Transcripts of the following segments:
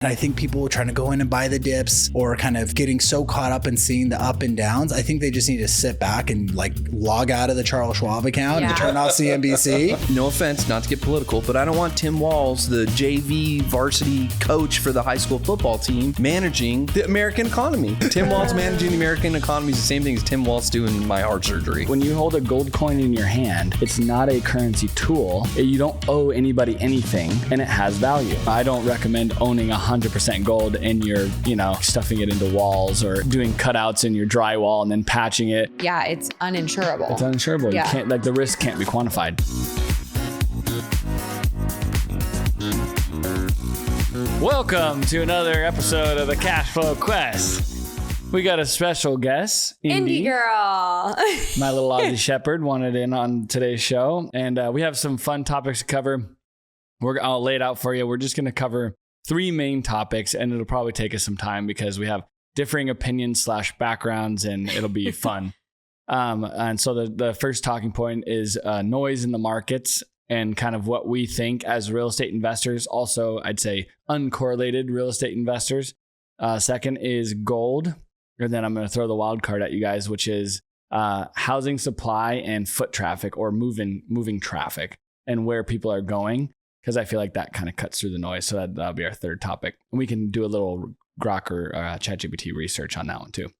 And I think people trying to go in and buy the dips or kind of getting so caught up in seeing the up and downs. I think they just need to sit back and like log out of the Charles Schwab account and turn off CNBC. No offense, not to get political, but I don't want Tim Walz, the JV varsity coach for the high school football team, managing the American economy. Tim Walz managing the American economy is the same thing as Tim Walz doing my heart surgery. When you hold a gold coin in your hand, it's not a currency tool. You don't owe anybody anything, and it has value. I don't recommend owning 100% gold and you're, stuffing it into walls or doing cutouts in your drywall and then patching it. Yeah, it's uninsurable. It's uninsurable. Yeah. You can't, the risk can't be quantified. Welcome to another episode of the CashFlow Quest. We got a special guest, Indie girl. My little Aussie Shepherd wanted in on today's show, and we have some fun topics to cover. I'll lay it out for you. We're just going to cover 3 main topics, and it'll probably take us some time because we have differing opinions / backgrounds, and it'll be fun. And so the first talking point is noise in the markets and kind of what we think as real estate investors. Also, I'd say uncorrelated real estate investors. Second is gold. And then I'm going to throw the wild card at you guys, which is housing supply and foot traffic or moving traffic and where people are going. Because I feel like that kind of cuts through the noise. So that'll be our third topic. And we can do a little Grok or ChatGPT research on that one too.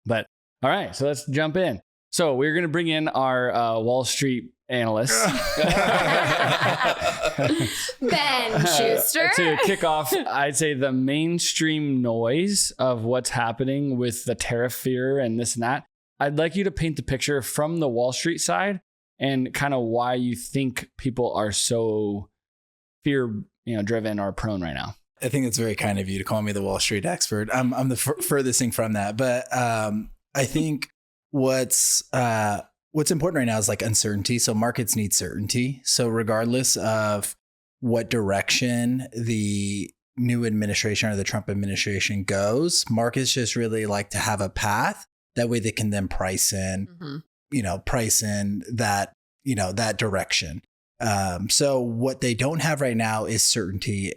But all right, so let's jump in. So we're going to bring in our Wall Street analyst. Ben Schuster. To kick off, I'd say the mainstream noise of what's happening with the tariff fear and this and that. I'd like you to paint the picture from the Wall Street side and kind of why you think people are so fear, driven or prone right now. I think it's very kind of you to call me the Wall Street expert. I'm the furthest thing from that, but I think what's important right now is like uncertainty. So markets need certainty. So regardless of what direction the new administration or the Trump administration goes, markets just really like to have a path. That way they can then price in, price in that, that direction. So what they don't have right now is certainty,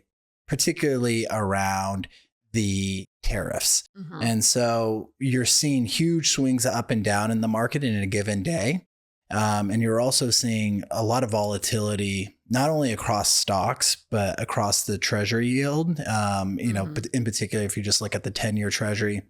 particularly around the tariffs. And so you're seeing huge swings up and down in the market in a given day. And you're also seeing a lot of volatility, not only across stocks, but across the treasury yield. But in particular, if you just look at the 10-year treasury,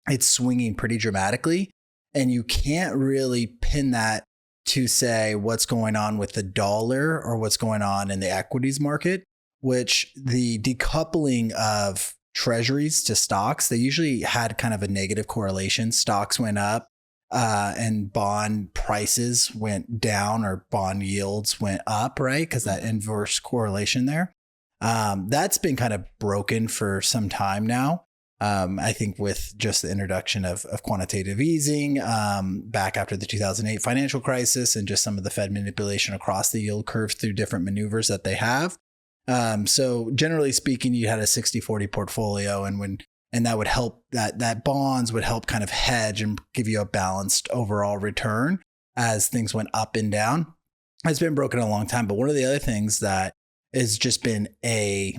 it's swinging pretty dramatically. And you can't really pin that to say what's going on with the dollar or what's going on in the equities market, which the decoupling of treasuries to stocks, they usually had kind of a negative correlation. Stocks went up and bond prices went down or bond yields went up, right? Because that inverse correlation there. That's been kind of broken for some time now. I think with just the introduction of quantitative easing back after the 2008 financial crisis and just some of the Fed manipulation across the yield curve through different maneuvers that they have. So generally speaking, you had a 60-40 portfolio and that would help that bonds would help kind of hedge and give you a balanced overall return as things went up and down. It's been broken a long time. But one of the other things that has just been a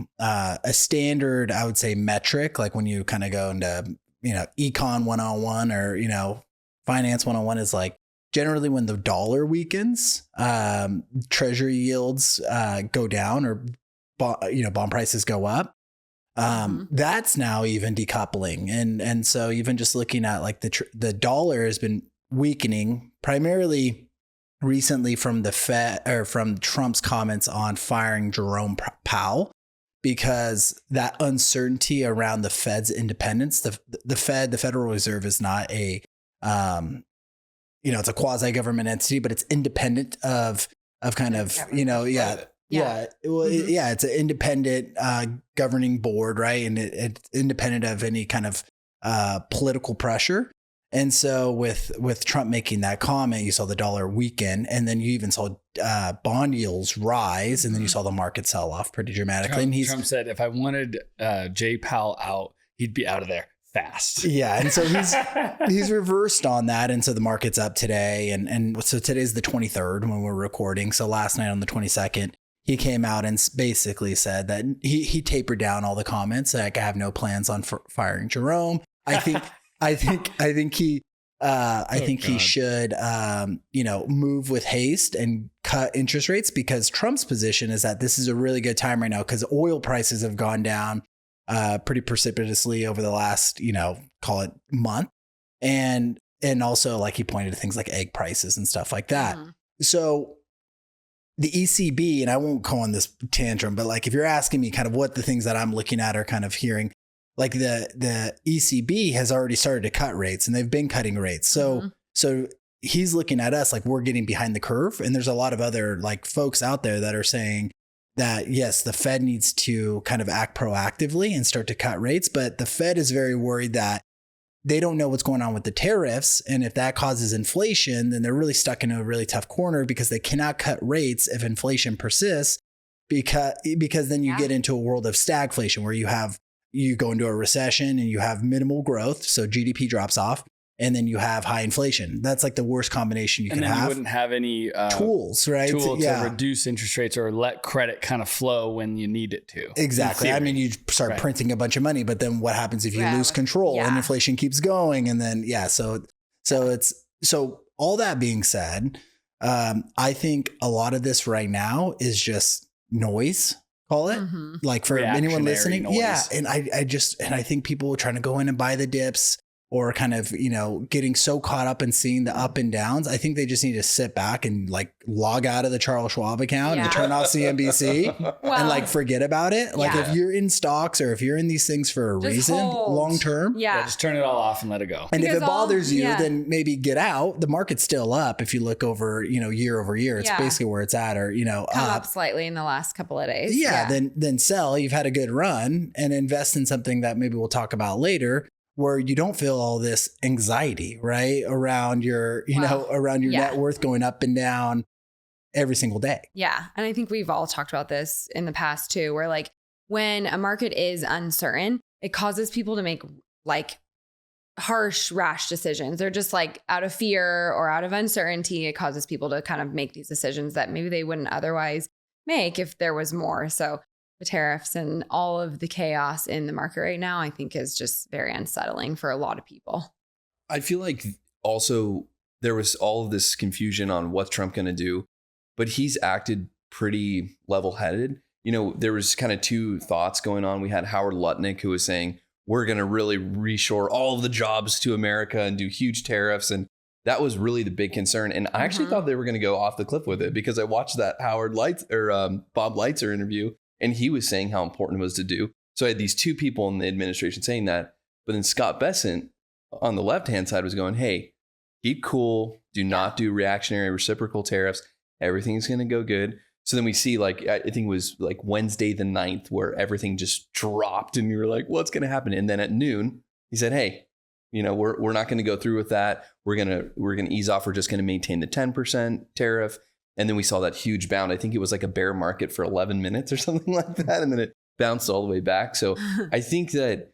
standard, I would say, metric, like when you kind of go into, econ 101 or, finance 101 is like generally when the dollar weakens, treasury yields go down or, bond prices go up. That's now even decoupling. And so even just looking at like the dollar has been weakening primarily recently from the Fed or from Trump's comments on firing Jerome Powell, because that uncertainty around the Fed's independence, the Federal Reserve is not a, it's a quasi government entity, but it's independent of kind of, it's an independent governing board, right? And it's independent of any kind of political pressure. And so with Trump making that comment, you saw the dollar weaken, and then you even saw bond yields rise, and then you saw the market sell off pretty dramatically. Trump said, if I wanted Jay Powell out, he'd be out of there fast. Yeah. And so he's reversed on that. And so the market's up today. And so today's the 23rd when we're recording. So last night on the 22nd, he came out and basically said that he tapered down all the comments. Like, I have no plans on firing Jerome. I think he should, move with haste and cut interest rates, because Trump's position is that this is a really good time right now because oil prices have gone down pretty precipitously over the last, call it month. And also, like, he pointed to things like egg prices and stuff like that. Mm-hmm. So the ECB, and I won't go on this tantrum, but like, if you're asking me kind of what the things that I'm looking at are kind of hearing, like the ECB has already started to cut rates, and they've been cutting rates. So he's looking at us like we're getting behind the curve. And there's a lot of other like folks out there that are saying that, yes, the Fed needs to kind of act proactively and start to cut rates. But the Fed is very worried that they don't know what's going on with the tariffs. And if that causes inflation, then they're really stuck in a really tough corner, because they cannot cut rates if inflation persists, because then you get into a world of stagflation where you go into a recession and you have minimal growth. So GDP drops off, and then you have high inflation. That's like the worst combination you can have. You wouldn't have any tools, right? To reduce interest rates or let credit kind of flow when you need it to. Exactly. I mean, you start printing a bunch of money, but then what happens if you lose control and inflation keeps going? And then, so all that being said, I think a lot of this right now is just noise. Call it like for anyone listening. Noise. Yeah. And I think people are trying to go in and buy the dips, or kind of, getting so caught up in seeing the up and downs. I think they just need to sit back and like log out of the Charles Schwab account and turn off CNBC and like forget about it. Like if you're in stocks or if you're in these things for a reason, long term, just turn it all off and let it go. And because if it bothers you, then maybe get out. The market's still up. If you look over, year over year, it's basically where it's at, or, come up slightly in the last couple of days. Then sell. You've had a good run and invest in something that maybe we'll talk about later, where you don't feel all this anxiety, right? Around your, around your net worth going up and down every single day. Yeah. And I think we've all talked about this in the past too, where like when a market is uncertain, it causes people to make like harsh, rash decisions. They're just like out of fear or out of uncertainty. It causes people to kind of make these decisions that maybe they wouldn't otherwise make if there was more. So the tariffs and all of the chaos in the market right now, I think is just very unsettling for a lot of people. I feel like also there was all of this confusion on what's Trump going to do, but he's acted pretty level-headed. There was kind of two thoughts going on. We had Howard Lutnick, who was saying, we're going to really reshore all of the jobs to America and do huge tariffs. And that was really the big concern. And I actually thought they were going to go off the cliff with it, because I watched that Bob Leitzer interview, and he was saying how important it was to do. So I had these two people in the administration saying that. But then Scott Bessent on the left-hand side was going, hey, keep cool. Do not do reactionary reciprocal tariffs. Everything's going to go good. So then we see, like, I think it was like Wednesday the 9th, where everything just dropped and you were like, what's going to happen? And then at noon, he said, hey, we're not going to go through with that. We're going to ease off. We're just going to maintain the 10% tariff. And then we saw that huge bound. I think it was like a bear market for 11 minutes or something like that. And then it bounced all the way back. So I think that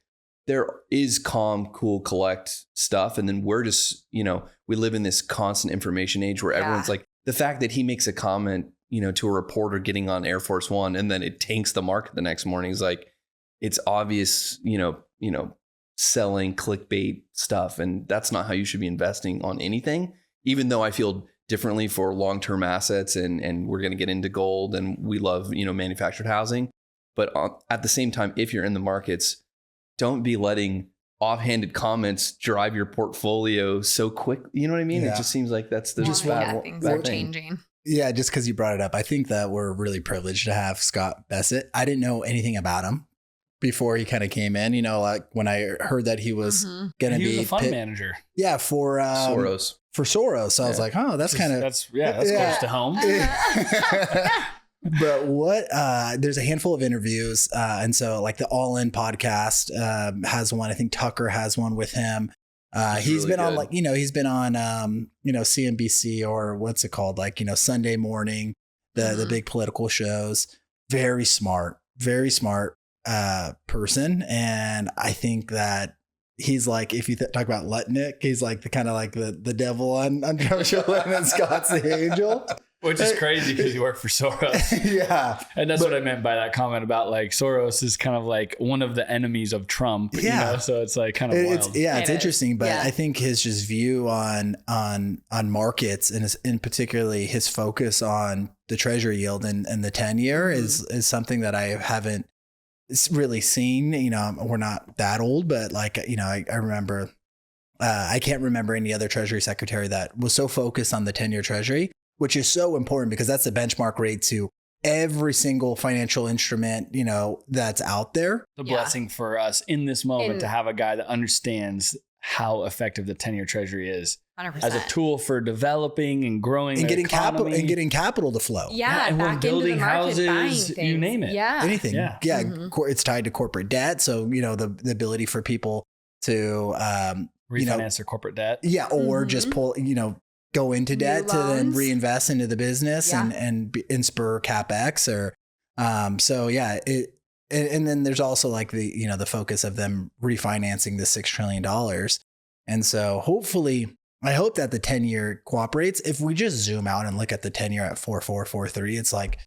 there is calm, cool, collect stuff. And then we're just, we live in this constant information age where everyone's like, the fact that he makes a comment, to a reporter getting on Air Force One, and then it tanks the market the next morning, is like, it's obvious, selling clickbait stuff. And that's not how you should be investing on anything, even though I feel differently for long-term assets, and we're going to get into gold, and we love, manufactured housing. But at the same time, if you're in the markets, don't be letting offhanded comments drive your portfolio so quick. You know what I mean? Yeah. It just seems like that's the things are changing. Yeah, just because you brought it up, I think that we're really privileged to have Scott Bessent. I didn't know anything about him before he kind of came in. Like when I heard that he was going to be he was a fund manager. Yeah, for Soros. For Soros. So I was like, oh, that's close to home. But there's a handful of interviews. And so like the All In podcast has one. I think Tucker has one with him. He's really been good. On he's been on CNBC, or what's it called? Sunday morning, the big political shows. Very smart person. And I think that he's like, if you talk about Lutnick, he's like the kind of like the devil on Trump show, and Scott's the angel. Which is crazy because you work for Soros. Yeah. And that's what I meant by that comment about like Soros is kind of like one of the enemies of Trump. Yeah. You know? So it's like kind of wild. It's interesting, but Yeah. I think his just view on markets and in particularly his focus on the treasury yield and the 10-year is something that I haven't really seen. You know, we're not that old, but like, you know, I remember, I can't remember any other treasury secretary that was so focused on the 10-year treasury, which is so important because that's the benchmark rate to every single financial instrument, you know, that's out there. The blessing for us in this moment to have a guy that understands how effective the 10-year treasury is 100%. as a tool for developing and growing And the getting economy. capital to flow. Yeah, and we're back building into the market, houses, buying you things. name it. Yeah. Anything. Yeah. Yeah. Mhm. It's tied to corporate debt. So, you know, the ability for people to, Refinance their corporate debt. yeah, or just pull, you know, go into New debt to then loans. reinvest into the business Yeah. and spur CapEx or, so yeah, and then there's also like the, you know, the focus of them refinancing the $6 trillion. And so hopefully, I hope that the 10-year cooperates. If we just zoom out and look at the 10-year at 4.443, it's like,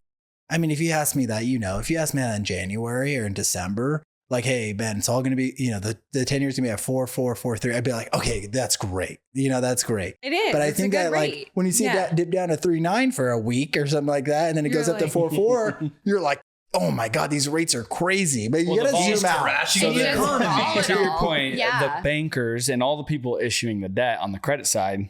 I mean, if you ask me that, you know, if you ask me that in January or in December, like, hey, Ben, it's all going to be, you know, the 10 years going to be at 4.443. I'd be like, okay, that's great. You know, that's great. It is. But I It's a think good that rate. like when you see Yeah. that dip down to 3.9 for a week or something like that, and then it You're goes up to like- 4.4, you're like, oh my God, these rates are crazy. But you Well, got the to vol- zoom out. crashing So the the economy. To your point, Yeah. the bankers and all the people issuing the debt on the credit side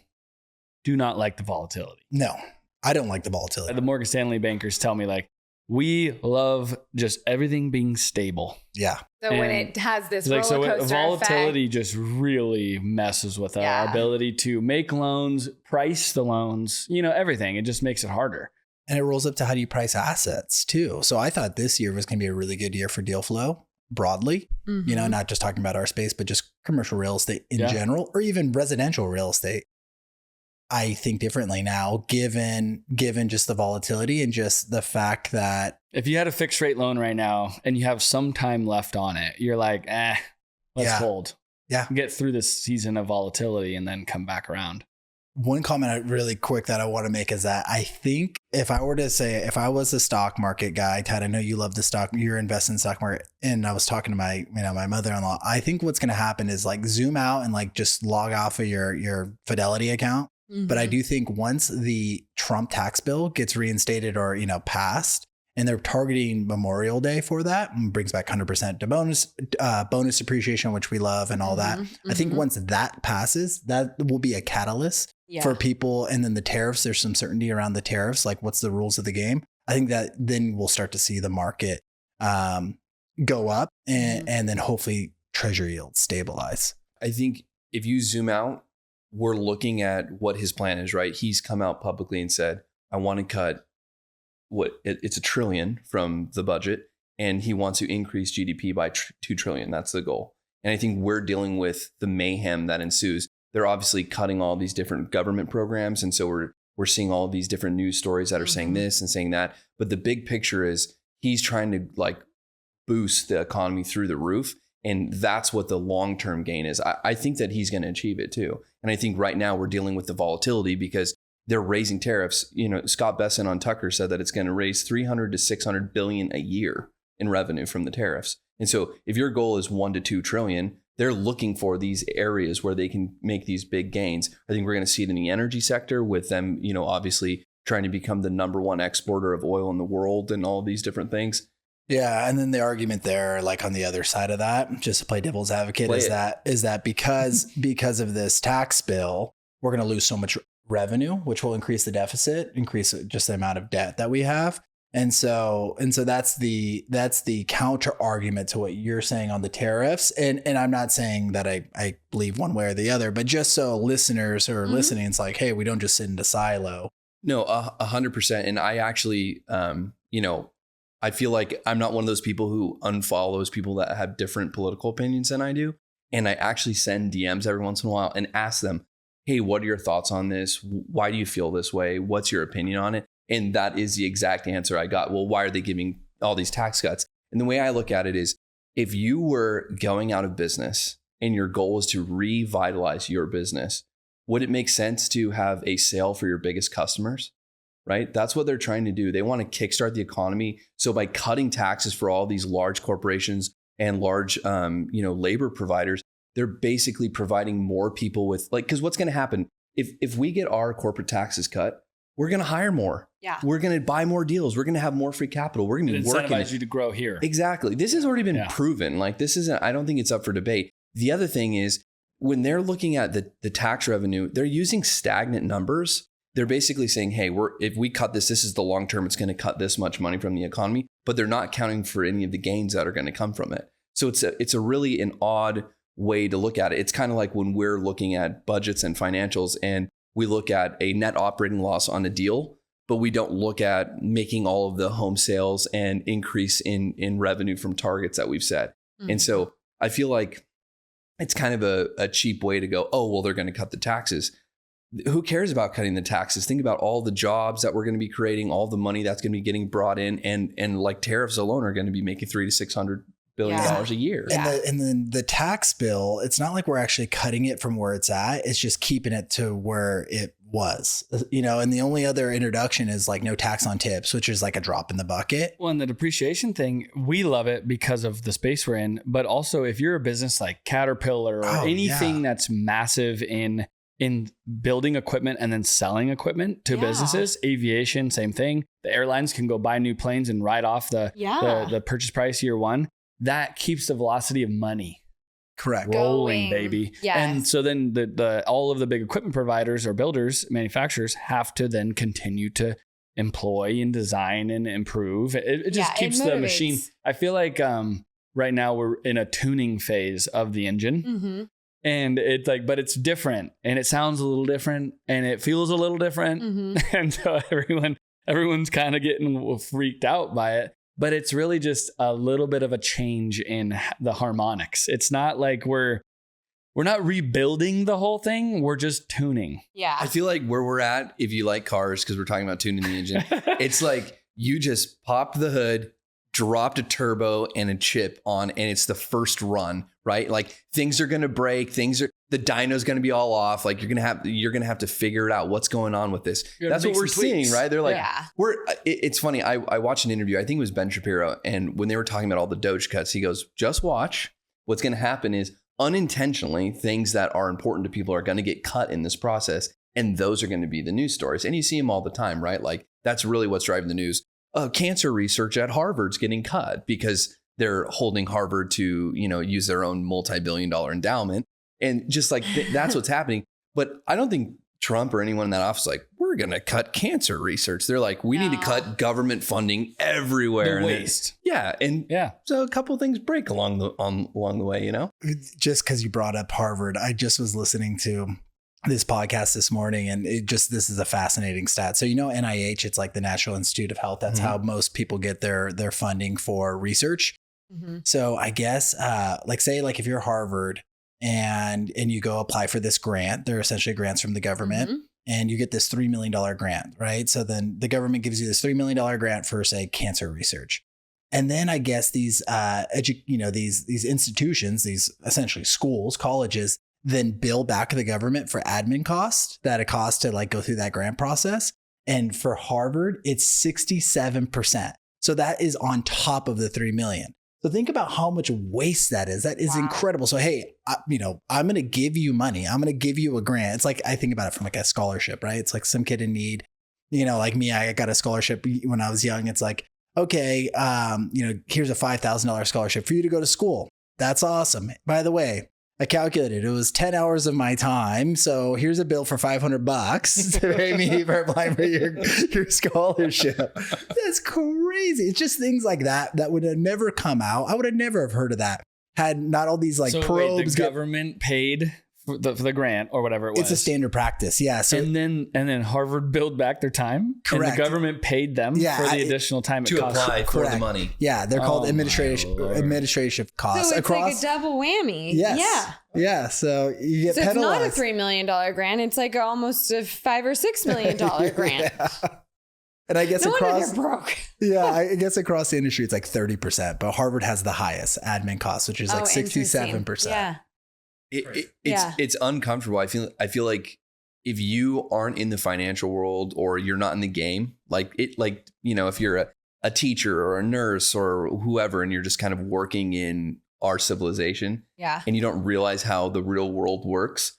do not like the volatility. No, I don't like the volatility. The Morgan Stanley bankers tell me like, we love just everything being stable. Yeah. So when And it has this It's like, so roller coaster volatility just really messes with our Yeah. ability to make loans, price the loans, you know, everything. It just makes it harder. And it rolls up to how do you price assets too. So I thought this year was going to be a really good year for deal flow broadly, effect. you know, not just talking about our space, but just commercial real estate in Yeah. general, or even residential real estate. I think differently now, given just the volatility and just the fact that If you had a fixed rate loan right now and you have some time left on it, you're like, let's Yeah. hold. Yeah. Get through this season of volatility and then come back around. one comment really quick that I want to make is that I think if I were to say, if I was a stock market guy, Ted, I know you love the stock, you're investing in the stock market. And I was talking to my mother-in-law. I think what's going to happen is like zoom out and like just log off of your Fidelity account. But I do think once the Trump tax bill gets reinstated or, you know, passed, and they're targeting Memorial Day for that, and brings back 100% to bonus depreciation, which we love and all that. I think once that passes, that will be a catalyst for people. And then the tariffs, there's some certainty around the tariffs, like what's the rules of the game. I think that then we'll start to see the market go up and then hopefully treasury yields stabilize. I think if you zoom out, we're looking at what his plan is, right? He's come out publicly and said, I want to cut it's $1 trillion from the budget, and he wants to increase GDP by $2 trillion. That's the goal. And I think we're dealing with the mayhem that ensues. They're obviously cutting all these different government programs. And so we're seeing all these different news stories that are saying this and saying that. But the big picture is he's trying to like boost the economy through the roof. And that's what the long-term gain is. I think that he's going to achieve it too. And I think right now we're dealing with the volatility because they're raising tariffs. You know, Scott Besson on Tucker said that it's going to raise 300 to 600 billion a year in revenue from the tariffs. And so if your goal is 1 to 2 trillion, they're looking for these areas where they can make these big gains. I think we're going to see it in the energy sector with them, you know, obviously trying to become the #1 exporter of oil in the world and all these different things. Yeah, and then the argument there, like on the other side of that, just to play devil's advocate, is that because of this tax bill, we're going to lose so much revenue, which will increase the deficit, increase just the amount of debt that we have, and so that's the counter argument to what you're saying on the tariffs. And I'm not saying that I believe one way or the other, but just so listeners who are listening, it's like, hey, we don't just sit in a silo. No, 100%. And I actually, you know, I feel like I'm not one of those people who unfollows people that have different political opinions than I do. And I actually send DMs every once in a while and ask them, hey, what are your thoughts on this? Why do you feel this way? What's your opinion on it? And that is the exact answer I got. Well, why are they giving all these tax cuts? And the way I look at it is, if you were going out of business and your goal is to revitalize your business, would it make sense to have a sale for your biggest customers? right? That's what they're trying to do. They want to kickstart the economy. So by cutting taxes for all these large corporations and large, labor providers, they're basically providing more people with because what's going to happen if we get our corporate taxes cut, we're going to hire more. Yeah. We're going to buy more deals. We're going to have more free capital. We're going to be working. Incentivize you to grow here. Exactly. This has already been proven. This isn't, I don't think it's up for debate. The other thing is when they're looking at the tax revenue, they're using stagnant numbers. They're basically saying, hey, if we cut this is the long term, it's going to cut this much money from the economy, but they're not counting for any of the gains that are going to come from it. So it's a really an odd way to look at it. It's kind of like when we're looking at budgets and financials and we look at a net operating loss on a deal, but we don't look at making all of the home sales and increase in revenue from targets that we've set. Mm-hmm. And so I feel like it's kind of a cheap way to go, oh, well, they're going to cut the taxes. Who cares about cutting the taxes? Think about all the jobs that we're going to be creating, all the money that's going to be getting brought in, and like tariffs alone are going to be making $300 to $600 billion a year. And then the tax bill, it's not like we're actually cutting it from where it's at. It's just keeping it to where it was, and the only other introduction is like no tax on tips, which is like a drop in the bucket. Well, and the depreciation thing, we love it because of the space we're in. But also if you're a business like Caterpillar or anything that's massive in building equipment and then selling equipment to businesses, aviation, same thing. The airlines can go buy new planes and write off the purchase price year one. That keeps the velocity of money rolling, baby. Yes. And so then the all of the big equipment providers or builders, manufacturers have to then continue to employ and design and improve. It just keeps the machine. I feel like right now we're in a tuning phase of the engine. Mm-hmm. And it's but it's different and it sounds a little different and it feels a little different. Mm-hmm. And so everyone's kind of getting freaked out by it. But it's really just a little bit of a change in the harmonics. It's not like we're not rebuilding the whole thing. We're just tuning. Yeah. I feel like where we're at, if you like cars, because we're talking about tuning the engine, it's like you just popped the hood, dropped a turbo and a chip on, and it's the first run, right? Like things are going to break. The dyno's going to be all off. Like you're going to have to figure it out. What's going on with this? That's what we're seeing, right? They're like, it's funny. I watched an interview. I think it was Ben Shapiro. And when they were talking about all the Doge cuts, he goes, just watch. What's going to happen is unintentionally things that are important to people are going to get cut in this process. And those are going to be the news stories. And you see them all the time, right? Like that's really what's driving the news. Cancer research at Harvard's getting cut because they're holding Harvard to, use their own multi-billion-dollar endowment. And just like that's what's happening. But I don't think Trump or anyone in that office is like, we're going to cut cancer research. They're like, we need to cut government funding everywhere. The waste. So a couple of things break along the way, Just because you brought up Harvard, I just was listening to this podcast this morning and this is a fascinating stat. So, NIH, it's like the National Institute of Health. That's how most people get their funding for research. Mm-hmm. So I guess, if you're Harvard and you go apply for this grant, they're essentially grants from the government and you get this $3 million grant, right? So then the government gives you this $3 million grant for say cancer research. And then I guess these, these institutions, these essentially schools, colleges, then bill back to the government for admin costs that it costs to go through that grant process. And for Harvard, it's 67%. So that is on top of the 3 million. So think about how much waste that is. That is incredible. So, hey, I'm going to give you money. I'm going to give you a grant. It's like, I think about it from a scholarship, right? It's like some kid in need, like me, I got a scholarship when I was young. It's like, okay, here's a $5,000 scholarship for you to go to school. That's awesome. By the way, I calculated it was 10 hours of my time. So here's a bill for $500 to pay me for applying for your scholarship. That's crazy. It's just things like that would have never come out. I would have never have heard of that had not all these probes. The government paid for the grant or whatever it was. It's a standard practice. Yeah. So and then Harvard billed back their time. Correct. And the government paid them for the additional time to apply for the money. Yeah. They're called administrative costs. So it's like a double whammy. Yes. Yeah. Yeah. So you get penalized. It's not a $3 million grant. It's like almost a $5 or $6 million grant. Yeah. And I guess they're broke. Yeah, I guess across the industry, it's like 30%, but Harvard has the highest admin cost, which is 67%. Yeah. It's uncomfortable. I feel like if you aren't in the financial world or you're not in the game, if you're a teacher or a nurse or whoever, and you're just kind of working in our civilization, and you don't realize how the real world works,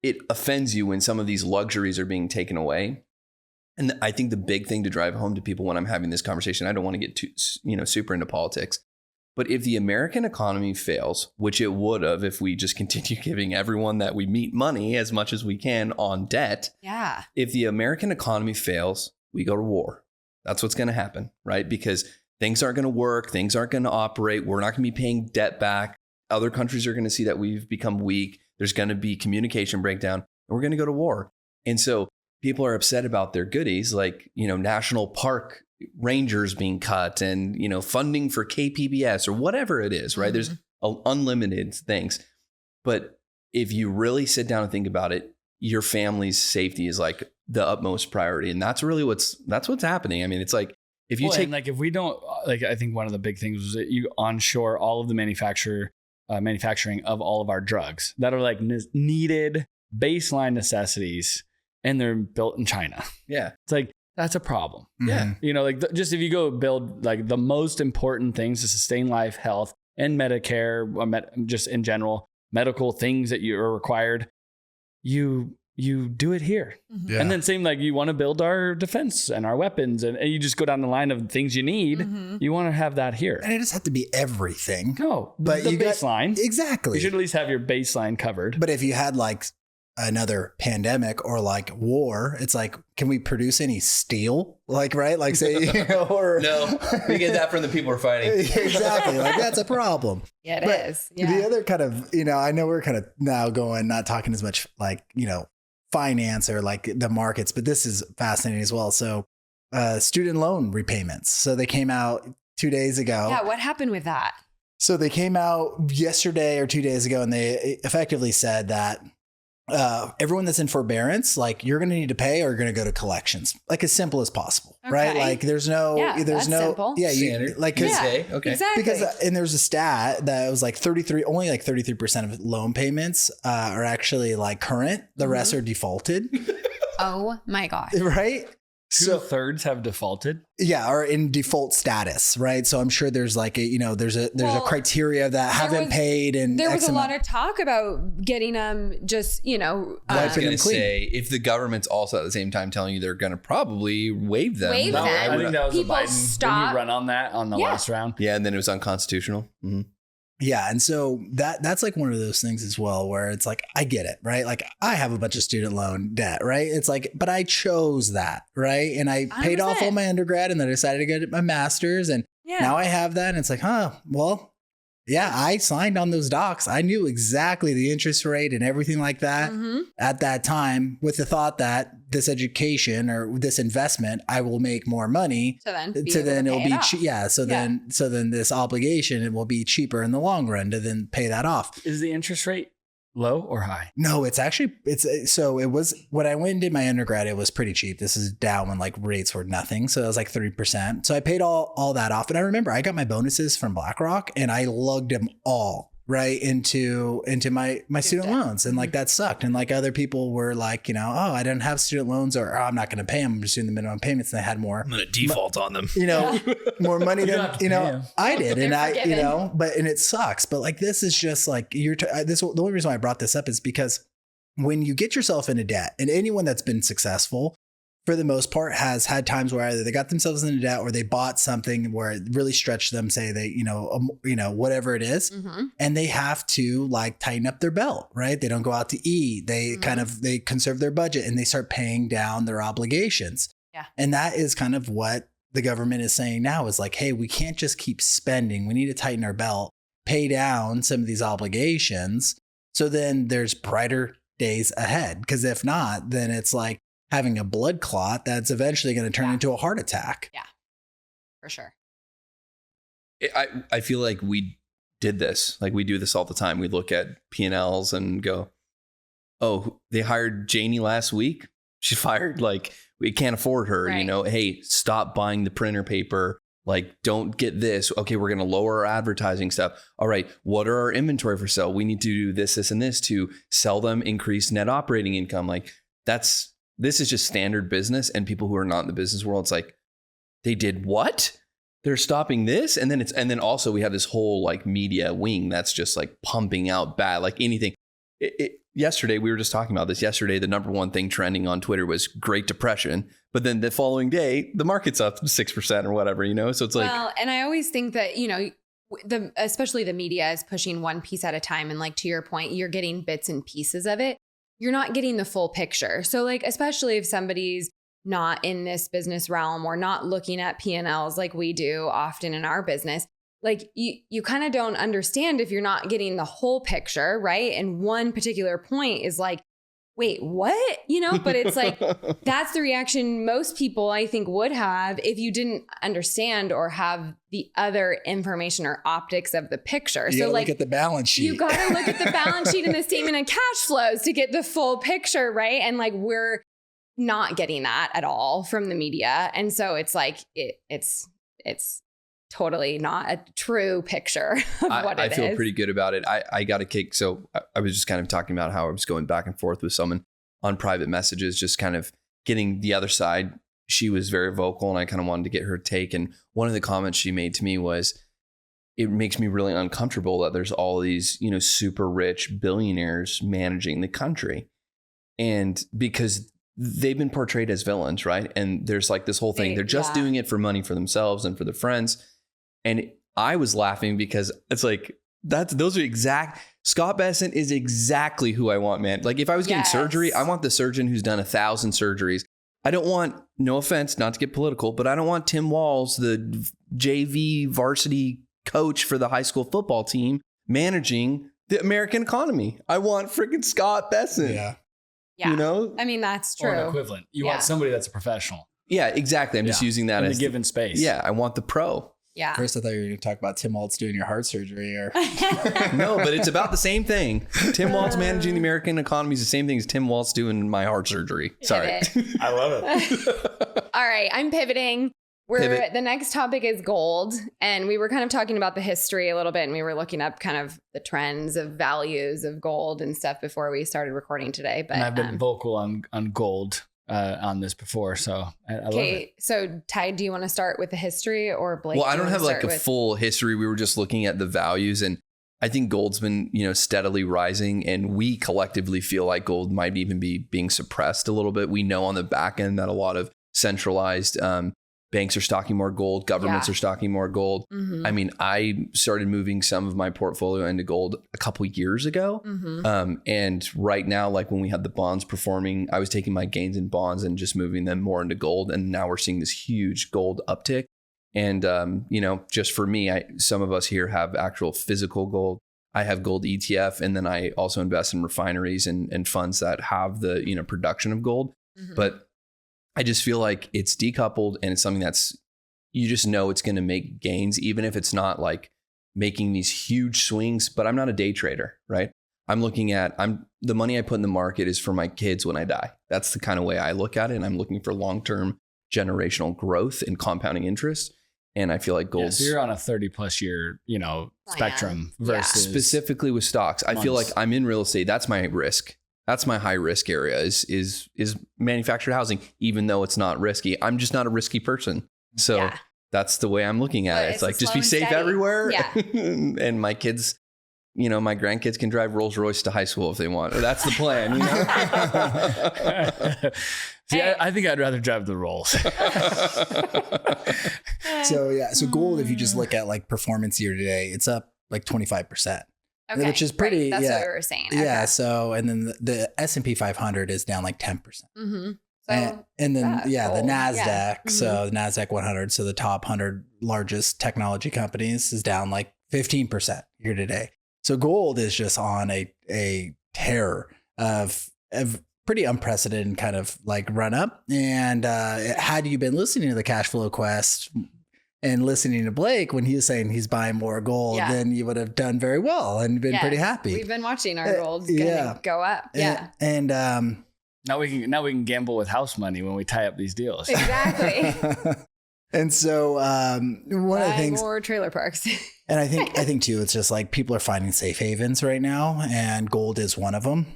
it offends you when some of these luxuries are being taken away. And I think the big thing to drive home to people when I'm having this conversation, I don't want to get too, super into politics, but if the American economy fails, which it would have if we just continue giving everyone that we meet money as much as we can on debt. Yeah. If the American economy fails, we go to war. That's what's going to happen, right? Because things aren't going to work. Things aren't going to operate. We're not going to be paying debt back. Other countries are going to see that we've become weak. There's going to be communication breakdown, and we're going to go to war. And so people are upset about their goodies, like, national park rangers being cut and, funding for KPBS or whatever it is, right? There's unlimited things. But if you really sit down and think about it, your family's safety is like the utmost priority. And that's really what's happening. I mean, it's like, if you if we don't, I think one of the big things is that you onshore all of the manufacturing of all of our drugs that are like needed baseline necessities, and they're built in China. Yeah. It's like, that's a problem. Yeah. Just if you go build like the most important things to sustain life, health, and Medicare, just in general, medical things that you are required, you do it here. Yeah. And then same, like you want to build our defense and our weapons, and you just go down the line of things you need. You want to have that here. And it doesn't have to be everything. No, but the baseline. Exactly. You should at least have your baseline covered. But if you had like another pandemic or like war, it's like, can we produce any steel? Like, right? Like say, or no, we get that from the people we're fighting. Exactly. Like that's a problem. Yeah, it is. Yeah. The other kind of, I know we're kind of now not talking as much like, finance or like the markets, but this is fascinating as well. So student loan repayments. So they came out 2 days ago. Yeah. What happened with that? So they came out yesterday or 2 days ago, and they effectively said that everyone that's in forbearance, like you're going to need to pay or you're going to go to collections, like as simple as possible, right? Like there's no, simple. Yeah. Okay. Exactly. Because, and there's a stat that was like only like 33% of loan payments are actually like current. The rest are defaulted. Oh my God. Right. Two-thirds have defaulted. Yeah, or in default status, right? So I'm sure there's like there's a criteria that haven't paid, and there was a lot of talk about getting them just I was going to say, if the government's also at the same time telling you they're going to probably waive them. I think that was People a Biden. stop. Didn't you run on that on the last round? Yeah, and then it was unconstitutional. Yeah. And so that's like one of those things as well, where it's like, I get it, right? Like I have a bunch of student loan debt, right? It's like, but I chose that, right? And I paid 100%. Off all my undergrad, and then I decided to get my master's, and now I have that. And it's like, well, yeah, I signed on those docs. I knew exactly the interest rate and everything like that at that time, with the thought that this education or this investment, I will make more money. So then it'll be then this obligation, it will be cheaper in the long run to then pay that off. Is the interest rate low or high? No, so it was, when I went and did my undergrad, it was pretty cheap. This is down when like rates were nothing. So it was like 3%. So I paid all that off. And I remember I got my bonuses from BlackRock, and I lugged them all right into my student loans. And like that sucked. And like other people were like, I didn't have student loans, or I'm not going to pay them. I'm just doing the minimum payments. And they had more. I'm going to default on them. More money than I did. And forgiven. And it sucks. But like this is just like the only reason why I brought this up is because when you get yourself into debt, and anyone that's been successful for the most part has had times where either they got themselves into debt or they bought something where it really stretched them, say they, whatever it is, and they have to like tighten up their belt, right? They don't go out to eat. They they conserve their budget, and they start paying down their obligations. Yeah. And that is kind of what the government is saying now, is like, hey, we can't just keep spending. We need to tighten our belt, pay down some of these obligations. So then there's brighter days ahead. Because if not, then it's like having a blood clot that's eventually going to turn into a heart attack. Yeah, for sure. I feel like we did this. Like we do this all the time. We look at P&Ls and go, oh, they hired Janie last week. She fired. Like we can't afford her, hey, stop buying the printer paper. Like, don't get this. Okay, we're going to lower our advertising stuff. All right, what are our inventory for sale? We need to do this, and this to sell them, increase net operating income. Like, this is just standard business. And people who are not in the business world, it's like, they did what? They're stopping this. And then also we have this whole like media wing that's just like pumping out bad, like anything. Yesterday, we were just talking about this. Yesterday, the number one thing trending on Twitter was Great Depression. But then the following day, the market's up 6% or whatever, So it's like. Well, and I always think that, especially the media is pushing one piece at a time. And like, to your point, you're getting bits and pieces of it. You're not getting the full picture. So like, especially if somebody's not in this business realm or not looking at P&Ls like we do often in our business, like you kind of don't understand if you're not getting the whole picture, right? And one particular point is like, wait, what? But it's like, that's the reaction most people I think would have if you didn't understand or have the other information or optics of the picture. So like, look at the balance sheet. You got to look at the balance sheet and the statement of cash flows to get the full picture, right? And like, we're not getting that at all from the media. And so it's like, it's totally not a true picture of what it is. I feel pretty good about it. I got a kick. So I was just kind of talking about how I was going back and forth with someone on private messages, just kind of getting the other side. She was very vocal and I kind of wanted to get her take. And one of the comments she made to me was, it makes me really uncomfortable that there's all these, super rich billionaires managing the country. And because they've been portrayed as villains, right? And there's like this whole thing. They're just doing it for money for themselves and for their friends. And I was laughing because it's like, Scott Bessent is exactly who I want, man. Like if I was getting surgery, I want the surgeon who's done 1,000 surgeries. I don't want, no offense, not to get political, but I don't want Tim Walz, the JV varsity coach for the high school football team, managing the American economy. I want freaking Scott Bessent. Yeah. I mean, that's true. Or an equivalent. You want somebody that's a professional. Yeah, exactly. I'm just using that in as the given space. Yeah, I want the pro. Yeah. First, I thought you were going to talk about Tim Walz doing your heart surgery, or no, but it's about the same thing. Tim Walz managing the American economy is the same thing as Tim Walz doing my heart surgery. Sorry, I love it. All right, I'm pivoting. The next topic is gold, and we were kind of talking about the history a little bit, and we were looking up kind of the trends of values of gold and stuff before we started recording today. But and I've been vocal on gold on this before, so I love it. So Ty, do you want to start with the history, or Blake? Well, I don't have like a full history. We were just looking at the values, and I think gold's been steadily rising, and we collectively feel like gold might even be being suppressed a little bit. We know on the back end that a lot of centralized banks are stocking more gold. Governments are stocking more gold. Mm-hmm. I mean, I started moving some of my portfolio into gold a couple years ago. Mm-hmm. And right now, like when we had the bonds performing, I was taking my gains in bonds and just moving them more into gold. And now we're seeing this huge gold uptick. And, just for me, some of us here have actual physical gold. I have gold ETF. And then I also invest in refineries and funds that have the, production of gold. Mm-hmm. But I just feel like it's decoupled and it's something that's, you just know it's going to make gains, even if it's not like making these huge swings. But I'm not a day trader, right? I'm looking at, the money I put in the market is for my kids when I die. That's the kind of way I look at it. And I'm looking for long-term generational growth and compounding interest. And I feel like gold. So you're on a 30 plus year, spectrum versus specifically with stocks. I feel like I'm in real estate. That's my risk. That's my high risk area is manufactured housing, even though it's not risky. I'm just not a risky person. So that's the way I'm looking at it. It's like, just be safe everywhere. Yeah. And my kids, my grandkids can drive Rolls Royce to high school if they want. That's the plan. See, I think I'd rather drive the Rolls. So gold, if you just look at like performance year to day, it's up like 25%. Okay, which is pretty. Right. That's what we were saying. Okay. Yeah. So, and then the S&P 500 is down like 10%. Mm-hmm. So and then the NASDAQ. Yeah. So the NASDAQ 100. So the top 100 largest technology companies is down like 15% year to day. So gold is just on a tear of pretty unprecedented kind of like run up. And had you been listening to the CashFlow Quest and listening to Blake when he was saying he's buying more gold, then you would have done very well and been pretty happy. We've been watching our gold go up. Yeah. And now we can gamble with house money when we tie up these deals. Exactly. And so one of the things, more trailer parks. And I think too, it's just like people are finding safe havens right now, and gold is one of them.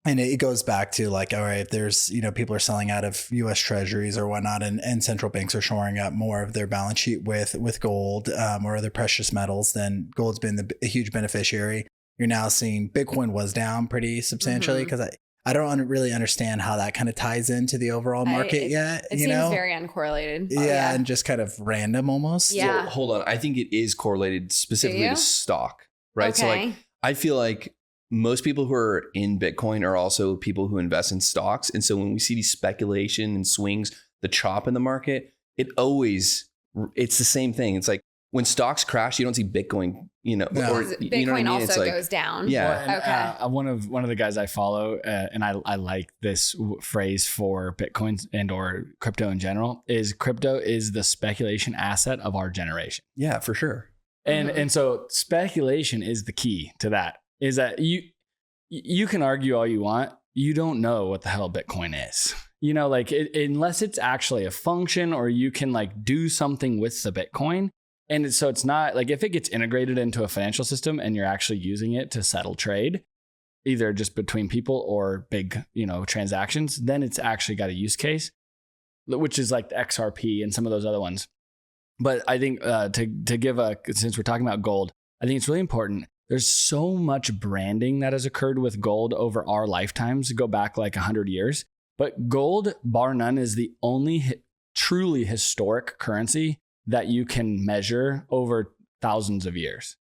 And it goes back to like, all right, if there's, people are selling out of US treasuries or whatnot, and central banks are shoring up more of their balance sheet with gold or other precious metals, then gold's been a huge beneficiary. You're now seeing Bitcoin was down pretty substantially because I don't really understand how that kind of ties into the overall market yet. It seems very uncorrelated. Yeah, and just kind of random almost. Yeah. Well, hold on. I think it is correlated specifically to stock, right? Okay. So like, I feel like most people who are in Bitcoin are also people who invest in stocks. And so when we see these speculation and swings, the chop in the market, it's the same thing. It's like when stocks crash, you don't see Bitcoin, No. or Bitcoin you know what I mean? also It's like, goes down. Yeah. Well, and, one of the guys I follow, and I like this phrase for Bitcoin and or crypto in general, is crypto is the speculation asset of our generation. Yeah, for sure. And so speculation is the key to that. Is that you can argue all you want, you don't know what the hell Bitcoin is. Unless it's actually a function or you can like do something with the Bitcoin. And so it's not like if it gets integrated into a financial system and you're actually using it to settle trade, either just between people or big, transactions, then it's actually got a use case, which is like the XRP and some of those other ones. But I think since we're talking about gold, I think it's really important. There's so much branding that has occurred with gold over our lifetimes, go back like 100 years. But gold, bar none, is the only truly historic currency that you can measure over thousands of years.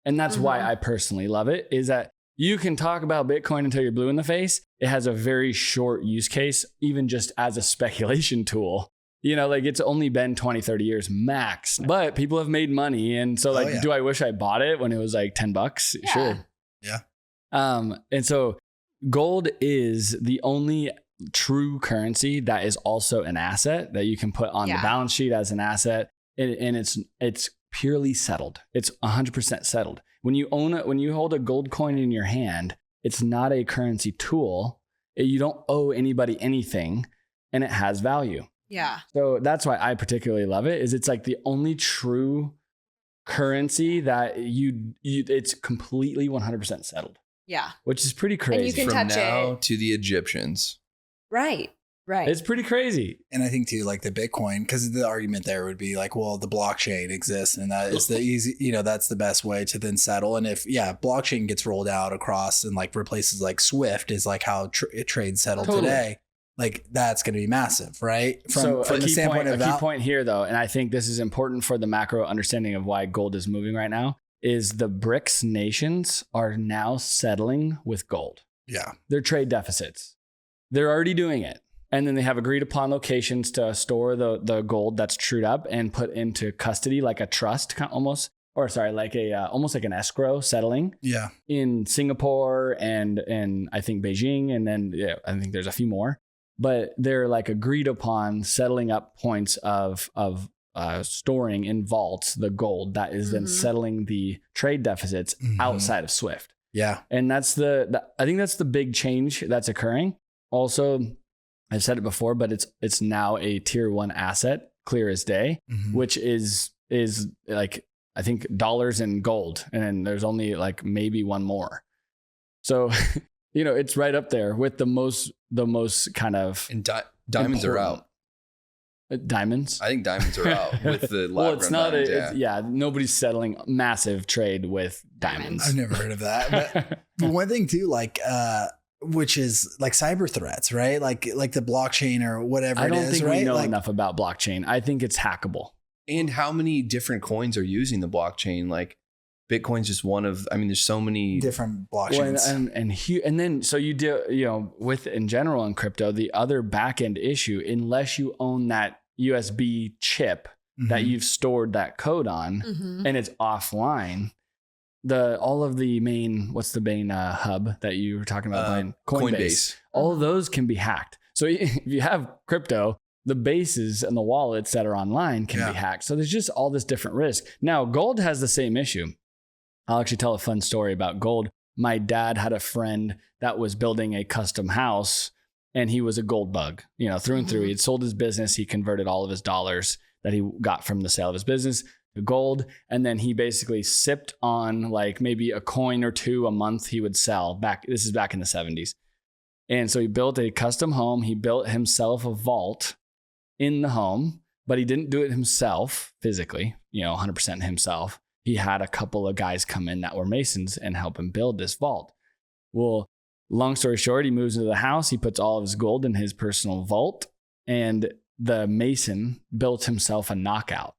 And that's why I personally love it, is that you can talk about Bitcoin until you're blue in the face. It has a very short use case, even just as a speculation tool. It's only been 20, 30 years max, but people have made money. And so do I wish I bought it when it was like $10? Yeah. Sure. Yeah. And so gold is the only true currency that is also an asset that you can put on the balance sheet as an asset. And it's purely settled. It's 100% settled. When you own it, when you hold a gold coin in your hand, it's not a currency tool. You don't owe anybody anything, and it has value. Yeah. So that's why I particularly love it. Is it's like the only true currency that it's completely 100% settled. Yeah. Which is pretty crazy. And you can From touch now it. to the Egyptians. Right. It's pretty crazy. And I think too, like the Bitcoin, because the argument there would be like, well, the blockchain exists and that is the easy, that's the best way to then settle. And if, blockchain gets rolled out across and like replaces like Swift is like how trade settled today, like that's going to be massive, right? From the standpoint of a key point here though, and I think this is important for the macro understanding of why gold is moving right now, is the BRICS nations are now settling with gold. Yeah. Their trade deficits. They're already doing it. And then they have agreed upon locations to store the gold that's trued up and put into custody, like a trust almost, like almost like an escrow settling. Yeah. In Singapore and I think Beijing, and then I think there's a few more, but they're like agreed upon settling up points of storing in vaults the gold that is then settling the trade deficits outside of Swift. Yeah. And that's I think that's the big change that's occurring. Also, I've said it before, but it's now a tier 1 asset, clear as day, which is like, I think dollars and gold. And then there's only like maybe one more. So, it's right up there with the most kind of. And diamonds are out. Diamonds? I think diamonds are out with the lab well, it's not diamonds, nobody's settling massive trade with diamonds. I've never heard of that. But one thing too, like, which is like cyber threats, right? Like the blockchain or whatever it is, right? I don't think we know enough about blockchain. I think it's hackable. And how many different coins are using the blockchain? Like Bitcoin's just one of, there's so many different blockchains. Well, and then so you do, with in general in crypto, the other back end issue, unless you own that USB chip that you've stored that code on and it's offline, all of the main, what's the main hub that you were talking about? Coinbase. All of those can be hacked. So if you have crypto, the bases and the wallets that are online can be hacked. So there's just all this different risk. Now, gold has the same issue. I'll actually tell a fun story about gold. My dad had a friend that was building a custom house and he was a gold bug, through and through. He had sold his business. He converted all of his dollars that he got from the sale of his business to gold. And then he basically sipped on like maybe a coin or two a month he would sell this is back in the 70s. And so he built a custom home. He built himself a vault in the home, but he didn't do it himself physically, 100% himself. He had a couple of guys come in that were masons and help him build this vault. Well, long story short, he moves into the house. He puts all of his gold in his personal vault, and the mason built himself a knockout.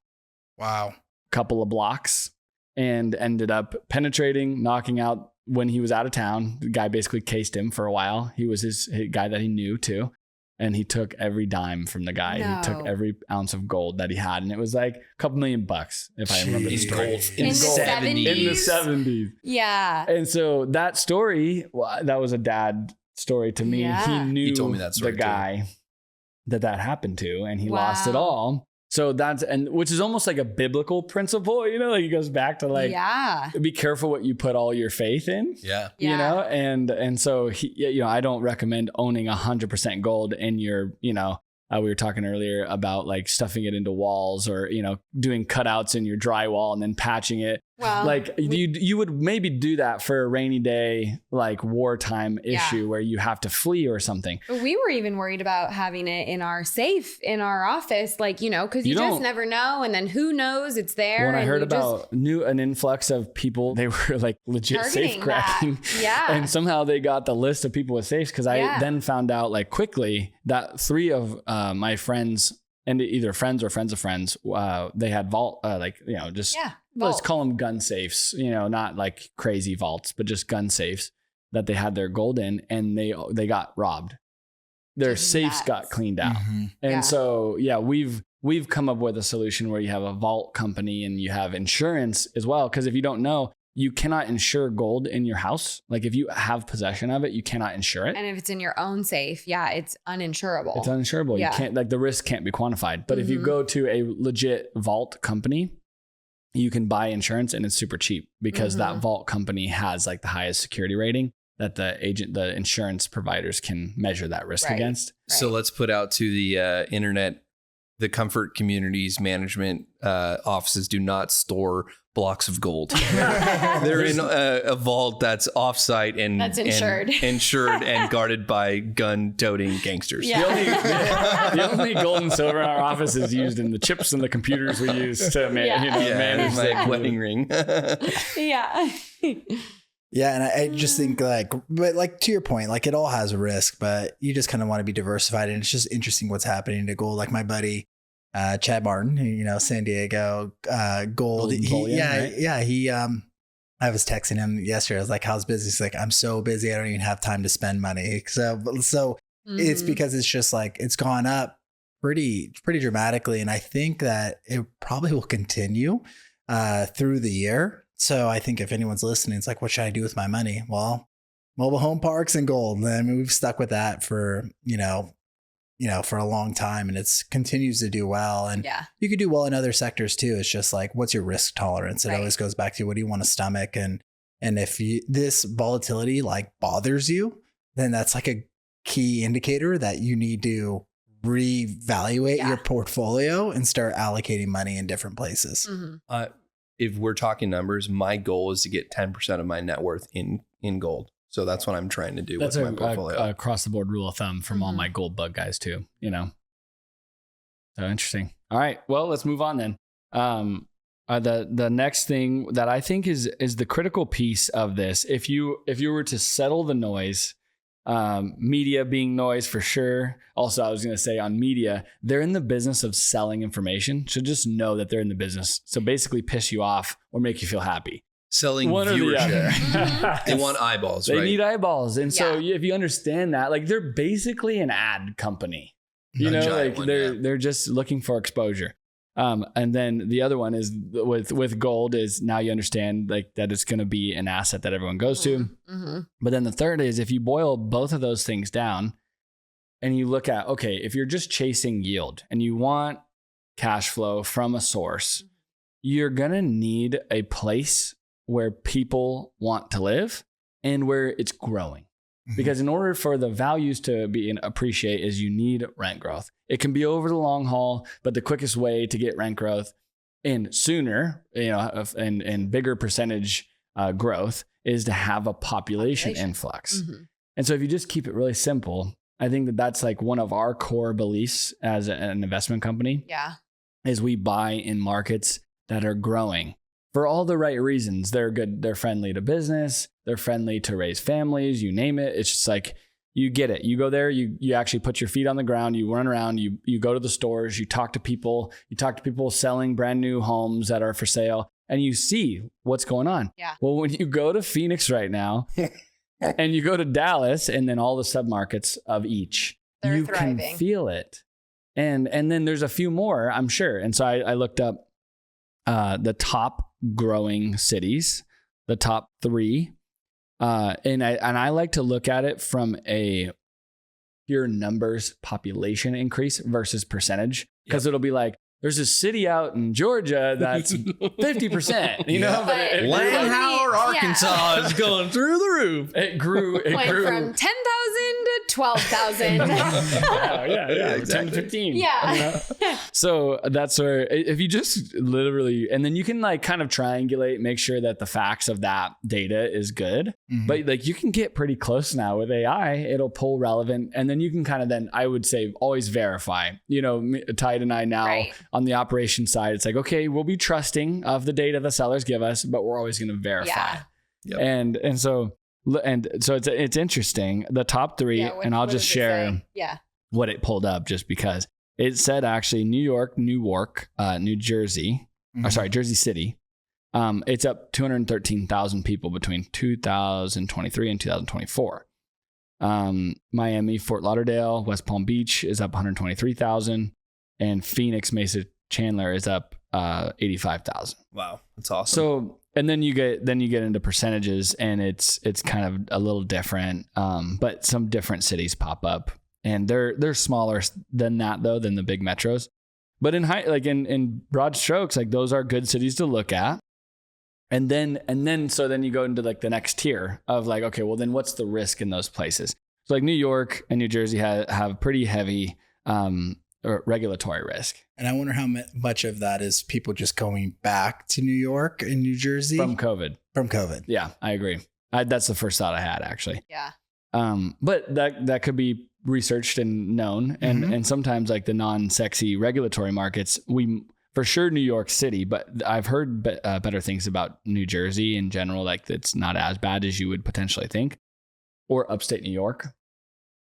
Wow. Couple of blocks, and ended up penetrating, knocking out when he was out of town. The guy basically cased him for a while. He was his guy that he knew too. And he took every dime from the guy. No. He took every ounce of gold that he had. And it was like a couple $1,000,000, if I remember the story. In the 70s? In the 70s. Yeah. And so that story, that was a dad story to me. Yeah. He knew He told me that story the guy that happened to, and he lost it Wow. all. So which is almost like a biblical principle, like it goes back to like, yeah. be careful what you put all your faith in. Yeah. And so I don't recommend owning 100% gold in your, we were talking earlier about like stuffing it into walls or, doing cutouts in your drywall and then patching it. Well, Like you would maybe do that for a rainy day, like wartime issue where you have to flee or something. But we were even worried about having it in our safe in our office, like, because you just never know. And then who knows, it's there. When I heard about an influx of people, they were like legit safe cracking. Yeah. And somehow they got the list of people with safes. Cause I then found out like quickly that 3 of my friends, and either friends or friends of friends, they had vault, let's call them gun safes, not like crazy vaults, but just gun safes that they had their gold in, and they got robbed. Their safes got cleaned out. Mm-hmm. And so, we've come up with a solution where you have a vault company and you have insurance as well. Cause if you don't know, you cannot insure gold in your house. Like if you have possession of it, you cannot insure it. And if it's in your own safe, it's uninsurable. It's uninsurable. Yeah. You can't, like the risk can't be quantified. But if you go to a legit vault company, you can buy insurance and it's super cheap because that vault company has like the highest security rating that the insurance providers can measure that risk against. So let's put out to the internet, the comfort communities management offices do not store blocks of gold. They're in a vault that's offsite and that's insured. And guarded by gun-toting gangsters. Yeah. The only gold and silver in our office is used in the chips and the computers we use to manage my wedding ring. Yeah. Yeah, and I just think but like to your point, like it all has a risk, but you just kind of want to be diversified, and it's just interesting what's happening to gold. Like my buddy Chad Martin, San Diego gold. I was texting him yesterday. I was like, "How's business?" He's like, "I'm so busy, I don't even have time to spend money." So it's because it's just like it's gone up pretty dramatically, and I think that it probably will continue through the year. So I think if anyone's listening, it's like, what should I do with my money? Well, mobile home parks and gold. I mean, we've stuck with that for, for a long time, and it's continues to do well. And you could do well in other sectors too. It's just like, what's your risk tolerance? It always goes back to what do you want to stomach? And if this volatility like bothers you, then that's like a key indicator that you need to reevaluate your portfolio and start allocating money in different places. If we're talking numbers, my goal is to get 10% of my net worth in gold. So that's what I'm trying to do with my portfolio. That's across the board rule of thumb from all my gold bug guys too, So interesting. All right. Well, let's move on then. The next thing that I think is the critical piece of this, if you were to settle the noise, media being noise for sure. Also, I was going to say on media, they're in the business of selling information. So just know that they're in the business. So basically piss you off or make you feel happy. Selling One viewership. They want eyeballs, right? They need eyeballs. And so if you understand that, like they're basically an ad company, they're just looking for exposure. And then the other one is with gold is now you understand like that it's going to be an asset that everyone goes to. But then the third is if you boil both of those things down and you look at, okay, if you're just chasing yield and you want cash flow from a source, you're going to need a place where people want to live and where it's growing. Because in order for the values to be appreciate is you need rent growth. It can be over the long haul, but the quickest way to get rent growth and sooner, and bigger percentage growth is to have a population influx. And so if you just keep it really simple, I think that that's like one of our core beliefs as an investment company. Yeah. Is we buy in markets that are growing for all the right reasons. They're good. They're friendly to business. They're friendly to raise families. You name it. It's just like, you get it. You go there, you actually put your feet on the ground, you run around, you go to the stores, you talk to people selling brand new homes that are for sale, and you see what's going on. Yeah. Well, when you go to Phoenix right now and you go to Dallas and then all the submarkets of each, They're you thriving. can feel it. And then there's a few more, I'm sure. And so I looked up the top growing cities, the top 3. And I like to look at it from a pure numbers population increase versus percentage, because it'll be like, there's a city out in Georgia that's 50%, you know, but Lanhauer, Arkansas is going through the roof. It grew Went from 10,000 to 12,000. yeah, exactly. 10 to 15. Yeah. You know? So that's where, if you just literally, and then you can like kind of triangulate, make sure that the facts of that data is good. Mhm. But like you can get pretty close now with AI. It'll pull relevant, and then you can kind of then, I would say, always verify. You know, Tide and I now Right. on the operation side, it's like, okay, we'll be trusting of the data the sellers give us, but we're always going to verify. Yeah. Yep. And so it's interesting. The top 3, Yeah, and I'll what just does it share say? Yeah. what it pulled up, just because it said actually New York, Newark, New Jersey, or sorry, Jersey City. It's up 213,000 people between 2023 and 2024. Miami, Fort Lauderdale, West Palm Beach is up 123,000, and Phoenix, Mesa, Chandler is up 85,000. Wow, that's awesome. So, and then you get into percentages, and it's kind of a little different. But some different cities pop up, and they're smaller than that though, than the big metros. But in broad strokes, like those are good cities to look at. And then so then you go into like the next tier of like, okay, well then what's the risk in those places? So like New York and New Jersey have pretty heavy regulatory risk. And I wonder how much of that is people just going back to New York and New Jersey From COVID. Yeah, I agree. That's the first thought I had, actually. Yeah. But that could be researched and known. And sometimes like the non-sexy regulatory markets, for sure New York City, but I've heard better things about New Jersey in general. Like it's not as bad as you would potentially think, or upstate New York.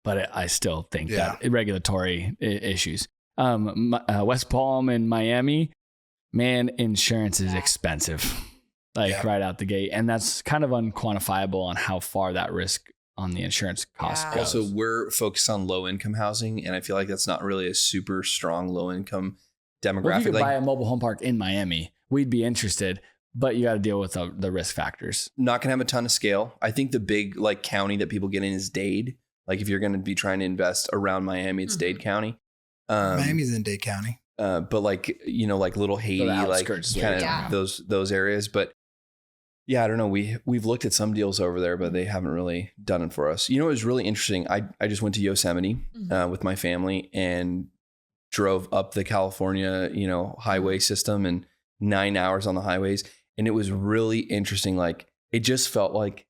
But I still think that regulatory issues. West Palm and Miami, man, insurance is expensive, right out the gate. And that's kind of unquantifiable on how far that risk on the insurance cost goes. Also, we're focused on low income housing, and I feel like that's not really a super strong low income demographic. Well, if you could buy a mobile home park in Miami, we'd be interested, but you got to deal with the risk factors. Not going to have a ton of scale. I think the big like county that people get in is Dade. Like if you're going to be trying to invest around Miami, it's Dade County. Miami's in Dade County. But like, you know, like Little Haiti, like kind of those areas. But yeah, I don't know. We've looked at some deals over there, but they haven't really done it for us. You know, it was really interesting. I just went to Yosemite with my family and drove up the California, highway system, and 9 hours on the highways. And it was really interesting. Like it just felt like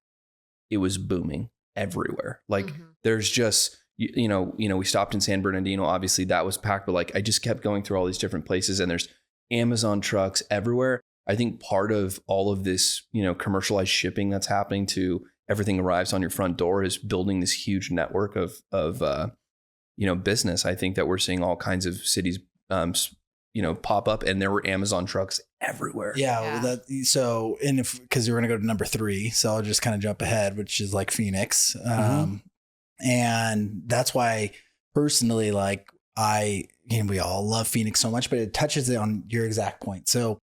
it was booming everywhere. Like there's just, we stopped in San Bernardino. Obviously that was packed, but like I just kept going through all these different places, and there's Amazon trucks everywhere. I think part of all of this, commercialized shipping that's happening to everything arrives on your front door is building this huge network of business. I think that we're seeing all kinds of cities, pop up, and there were Amazon trucks everywhere. Yeah. Well, because we're going to go to number 3, so I'll just kind of jump ahead, which is like Phoenix. And that's why personally, like we all love Phoenix so much, but it touches on your exact point. So,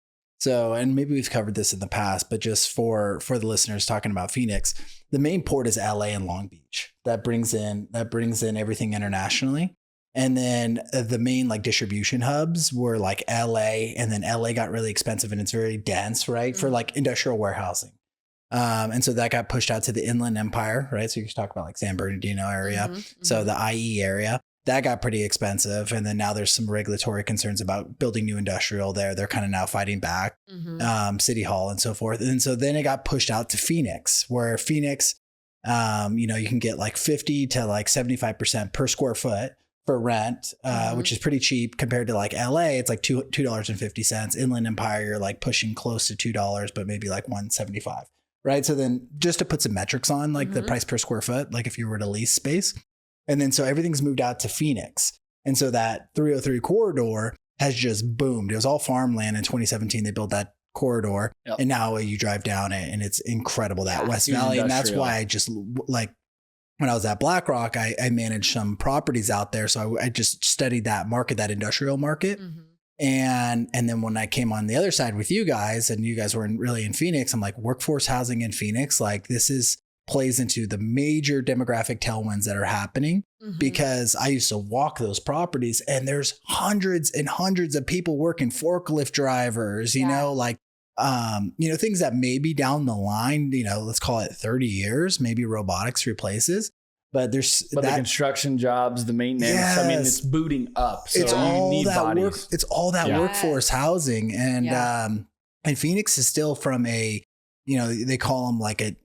and maybe we've covered this in the past, but just for the listeners talking about Phoenix, the main port is LA and Long Beach. That brings in everything internationally. And then the main like distribution hubs were like LA, and then LA got really expensive and it's very dense, right? For like industrial warehousing. And so that got pushed out to the Inland Empire, right? So you can talk about like San Bernardino area. So the IE area, that got pretty expensive. And then now there's some regulatory concerns about building new industrial there. They're kind of now fighting back, City Hall and so forth. And so then it got pushed out to Phoenix, where Phoenix You can get like 50 to like 75% per square foot for rent, which is pretty cheap compared to like LA. It's like $2.50. Inland Empire, you're like pushing close to $2, but maybe like $1.75. Right. So then just to put some metrics on like the price per square foot, like if you were to lease space. And then so everything's moved out to Phoenix. And so that 303 corridor has just boomed. It was all farmland in 2017. They built that corridor. Yep. And now you drive down it and it's incredible, that West Valley. And that's why I just like, when I was at BlackRock, I managed some properties out there. So I just studied that market, that industrial market. And then when I came on the other side with you guys, and you guys were really in Phoenix, I'm like, workforce housing in Phoenix, like this plays into the major demographic tailwinds that are happening, because I used to walk those properties and there's hundreds and hundreds of people working, forklift drivers, you know, like, things that maybe down the line, let's call it 30 years, maybe robotics replaces. But the construction jobs, the maintenance, I mean, it's booting up. So it's you need bodies. It's all that workforce housing. And Phoenix is still from a, they call them like a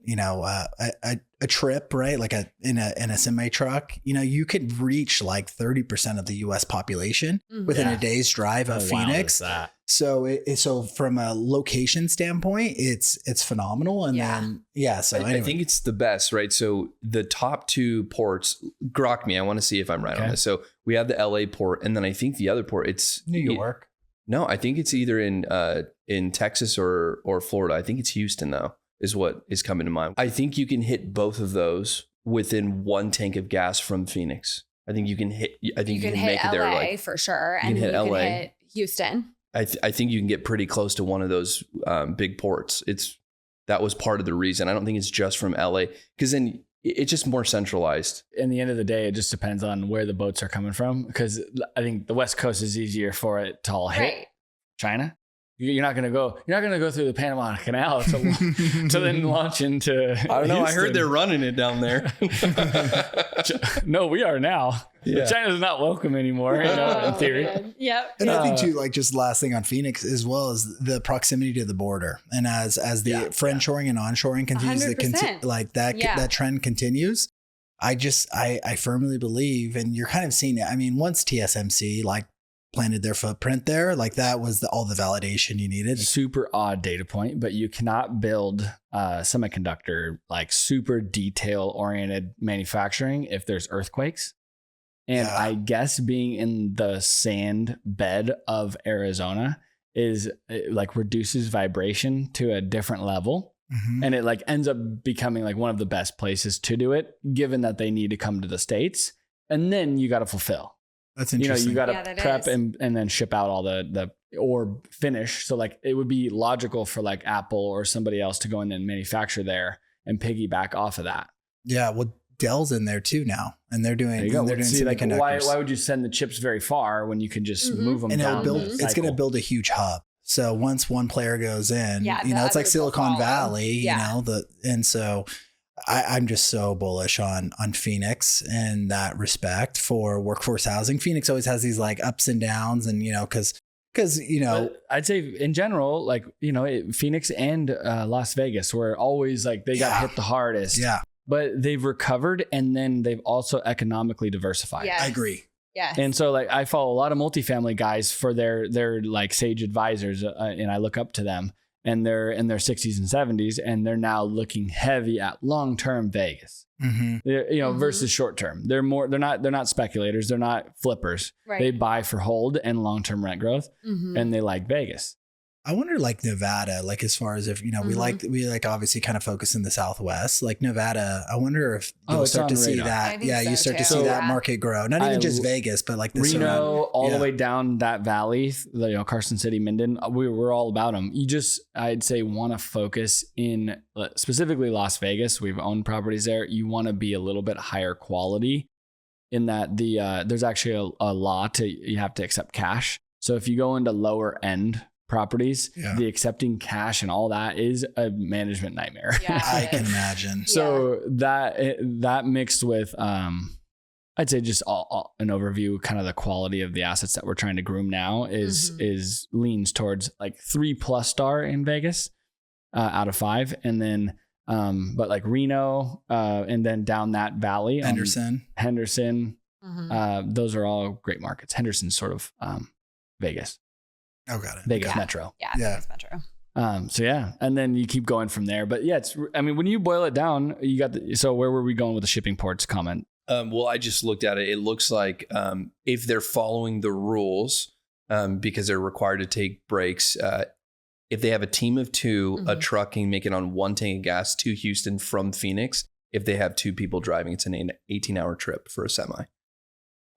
trip, right? Like in a semi truck, you could reach like 30% of the US population within a day's drive of Phoenix. Wow, so from a location standpoint, it's phenomenal. And then, I think it's the best, right? So the top two ports, grok me, I want to see if I'm right on this. So we have the LA port, and then I think the other port, it's New York. No, I think it's either in Texas or Florida. I think it's Houston though, is what is coming to mind. I think you can hit both of those within one tank of gas from Phoenix. I think you can hit. I think you can make LA it there, like for sure, and you can hit Houston. I think you can get pretty close to one of those big ports. That was part of the reason. I don't think it's just from LA, because then it's just more centralized. In the end of the day, it just depends on where the boats are coming from, because I think the West Coast is easier for it to all hit. China. You're not gonna go through the Panama Canal to then launch into. I don't know. Houston. I heard they're running it down there. No, we are now. Yeah. China's not welcome anymore, in theory. Yep. And I think too, like just last thing on Phoenix as well, as the proximity to the border, and as the friendshoring and onshoring continues, that trend continues. I firmly believe, and you're kind of seeing it. I mean, once TSMC planted their footprint there, like that was all the validation you needed. Super odd data point, but you cannot build semiconductor like super detail oriented manufacturing if there's earthquakes. And I guess being in the sand bed of Arizona reduces vibration to a different level. And it ends up becoming like one of the best places to do it, given that they need to come to the States. And then you got to fulfill. That's interesting. You got to prep and then ship out all the or finish. So it would be logical for like Apple or somebody else to go in and manufacture there and piggyback off of that. Yeah. Well, Dell's in there too now, and they're doing semiconductors. Why would you send the chips very far when you can just move them down? It's going to build a huge hub. So once one player goes in, it's like Silicon Valley, and so I'm just so bullish on Phoenix in that respect for workforce housing. Phoenix always has these like ups and downs, and because I'd say in general, Phoenix and Las Vegas were always they got hit the hardest. Yeah. But they've recovered, and then they've also economically diversified. Yes. I agree. Yeah. And so I follow a lot of multifamily guys for their sage advisors, and I look up to them, and they're in their 60s and 70s, and they're now looking heavy at long-term Vegas, versus short-term. They're not speculators. They're not flippers. Right. They buy for hold and long-term rent growth, and they like Vegas. I wonder Nevada, as far as if, we obviously kind of focus in the Southwest, Nevada. I wonder if you'll start to see that. Yeah. You start to see that market grow. Not even just Vegas, but this Reno, all the way down that valley, Carson City, Minden, we're all about them. I'd say want to focus in specifically Las Vegas. We've owned properties there. You want to be a little bit higher quality in that there's actually a law you have to accept cash. So if you go into lower end properties, the accepting cash and all that is a management nightmare. Yeah. I can imagine. So that mixed with, I'd say just an overview, kind of the quality of the assets that we're trying to groom now is leans towards 3+ star in Vegas out of 5. And then But like Reno, and then down that valley, Henderson. Those are all great markets. Henderson's sort of Vegas. Oh, got it. Vegas Metro. Yeah. Yeah. Vegas Metro. So yeah, and then you keep going from there. But yeah, when you boil it down, you got so where were we going with the shipping ports comment? Well, I just looked at it. It looks like if they're following the rules, because they're required to take breaks, if they have a team of two, a truck can make it on one tank of gas to Houston from Phoenix. If they have two people driving, it's an 18-hour trip for a semi.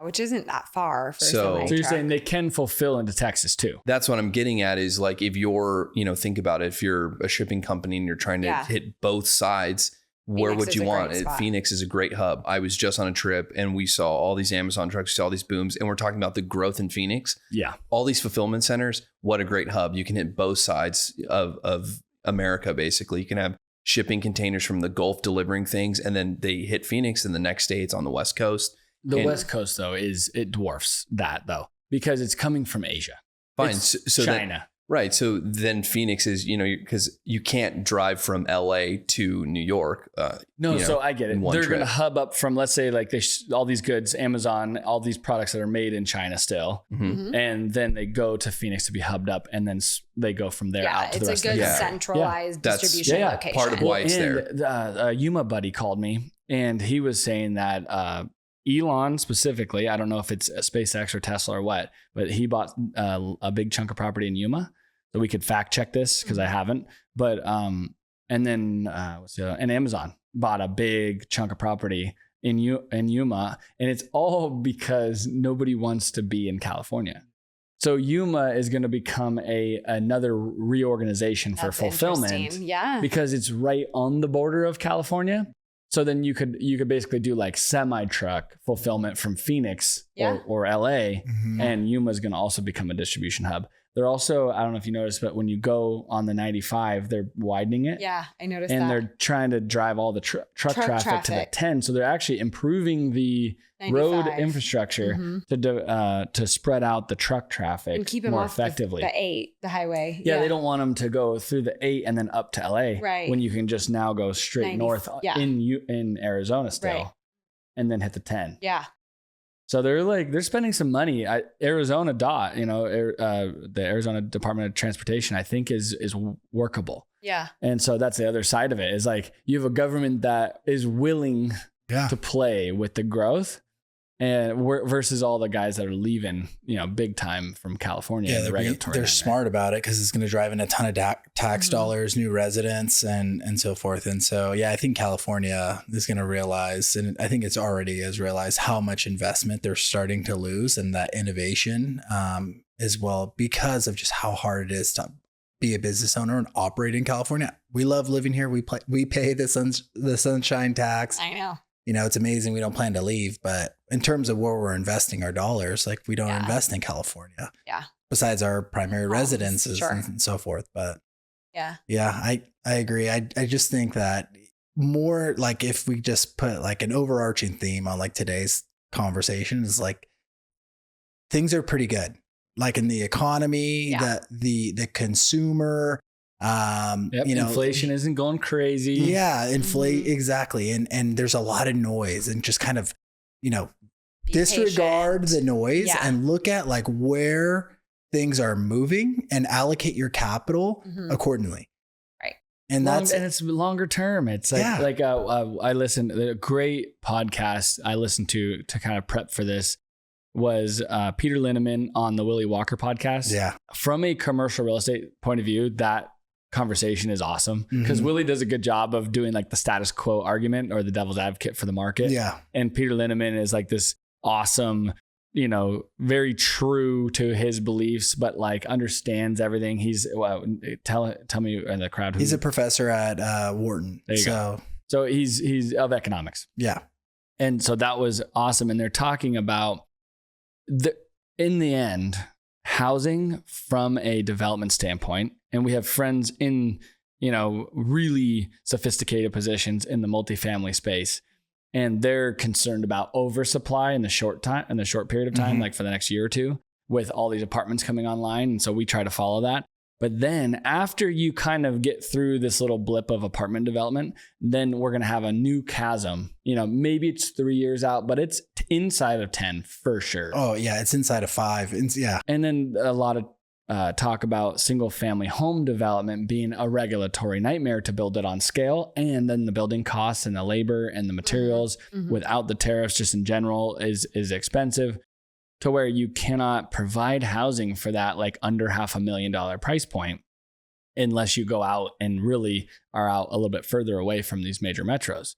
Which isn't that far for So you're saying they can fulfill into Texas too? That's what I'm getting at is like if you're, think about it, if you're a shipping company and you're trying to hit both sides, where would you want it? Phoenix is a great hub. I was just on a trip and we saw all these Amazon trucks, we saw all these booms, and we're talking about the growth in Phoenix. Yeah. All these fulfillment centers, what a great hub. You can hit both sides of America, basically. You can have shipping containers from the Gulf delivering things, and then they hit Phoenix, and the next day it's on the West Coast. The West Coast, though, it dwarfs that, though, because it's coming from Asia. Fine. It's so China. Right. So then Phoenix is, because you can't drive from LA to New York. So I get it. They're going to hub up from, let's say, like all these goods, Amazon, all these products that are made in China still. Mm-hmm. And then they go to Phoenix to be hubbed up, and then they go from there out to the rest of the it's a good centralized distribution location. Part of why it's there. Yuma buddy called me, and he was saying that Elon specifically, I don't know if it's SpaceX or Tesla or what, but he bought a big chunk of property in Yuma. So we could fact check this because I haven't. But and then and Amazon bought a big chunk of property in Yuma, and it's all because nobody wants to be in California. So Yuma is going to become another reorganization for fulfillment, because it's right on the border of California. So then you could basically do like semi-truck fulfillment from Phoenix or LA, and Yuma is going to also become a distribution hub. They're also, I don't know if you noticed, but when you go on the 95, they're widening it. Yeah, I noticed and that. And they're trying to drive all the truck traffic to the 10. So they're actually improving the 95. Road infrastructure to spread out the truck traffic and keep them more effectively. The 8, the highway. Yeah, they don't want them to go through the 8 and then up to LA. Right. When you can just now go straight north in Arizona still, and then hit the 10. Yeah. So they're spending some money. Arizona DOT, the Arizona Department of Transportation, I think is workable. Yeah. And so that's the other side of it, is like you have a government that is willing to play with the growth, and versus all the guys that are leaving, big time from California. Yeah, they're smart about it because it's going to drive in a ton of tax dollars, new residents, and so forth. And so, I think California is going to realize, and I think it's already has realized how much investment they're starting to lose, and that innovation as well, because of just how hard it is to be a business owner and operate in California. We love living here. We pay the sunshine tax. I know. It's amazing. We don't plan to leave, but in terms of where we're investing our dollars, like we don't invest in California. Yeah. Besides our primary residences and so forth. But I agree. I just think that more like if we just put like an overarching theme on like today's conversation is like things are pretty good. Like in the economy, the consumer, inflation isn't going crazy. Exactly. And there's a lot of noise, and just kind of, disregard the noise and look at like where things are moving and allocate your capital accordingly. Right. And it's longer term. It's like, I listened a great podcast I listened to kind of prep for this was Peter Linneman on the Willie Walker podcast. Yeah. From a commercial real estate point of view, that conversation is awesome because Willie does a good job of doing like the status quo argument or the devil's advocate for the market. Yeah. And Peter Linneman is like this awesome, very true to his beliefs, but like understands everything. He's tell me in the crowd. He's a professor at Wharton. There you go. So he's of economics. Yeah. And so that was awesome. And they're talking about in the end, housing from a development standpoint. And we have friends in, really sophisticated positions in the multifamily space. And they're concerned about oversupply in the short period of time, like for the next year or two, with all these apartments coming online. And so we try to follow that. But then after you kind of get through this little blip of apartment development, then we're going to have a new chasm. Maybe it's 3 years out, but it's inside of 10 for sure. Oh yeah. It's inside of 5. Yeah. And then a lot of talk about single family home development being a regulatory nightmare to build it on scale. And then the building costs and the labor and the materials without the tariffs just in general is expensive, to where you cannot provide housing for that like under $500,000 price point unless you go out and really are out a little bit further away from these major metros.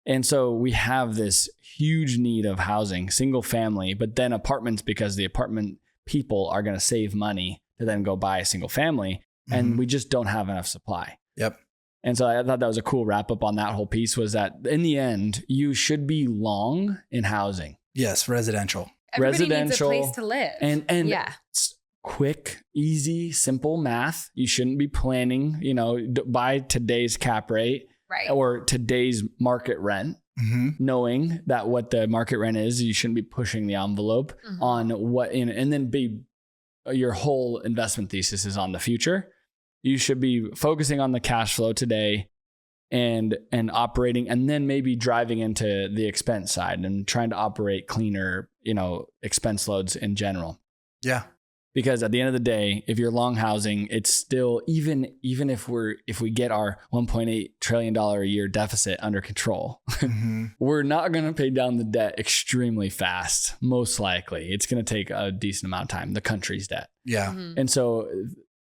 And so we have this huge need of housing, single family, but then apartments, because the apartment people are going to save money to then go buy a single family, and we just don't have enough supply. Yep. And so I thought that was a cool wrap up on that whole piece, was that in the end, you should be long in housing. Yes. Residential. Everybody needs a place to live. And quick, easy, simple math. You shouldn't be planning, by today's cap rate or today's market rent, knowing that what the market rent is. You shouldn't be pushing the envelope on and then your whole investment thesis is on the future. You should be focusing on the cash flow today and operating, and then maybe driving into the expense side and trying to operate cleaner, expense loads in general. Yeah. Because at the end of the day, if you're long housing, it's still, even if we get our $1.8 trillion a year deficit under control, we're not going to pay down the debt extremely fast. Most likely it's going to take a decent amount of time, the country's debt. Yeah. And so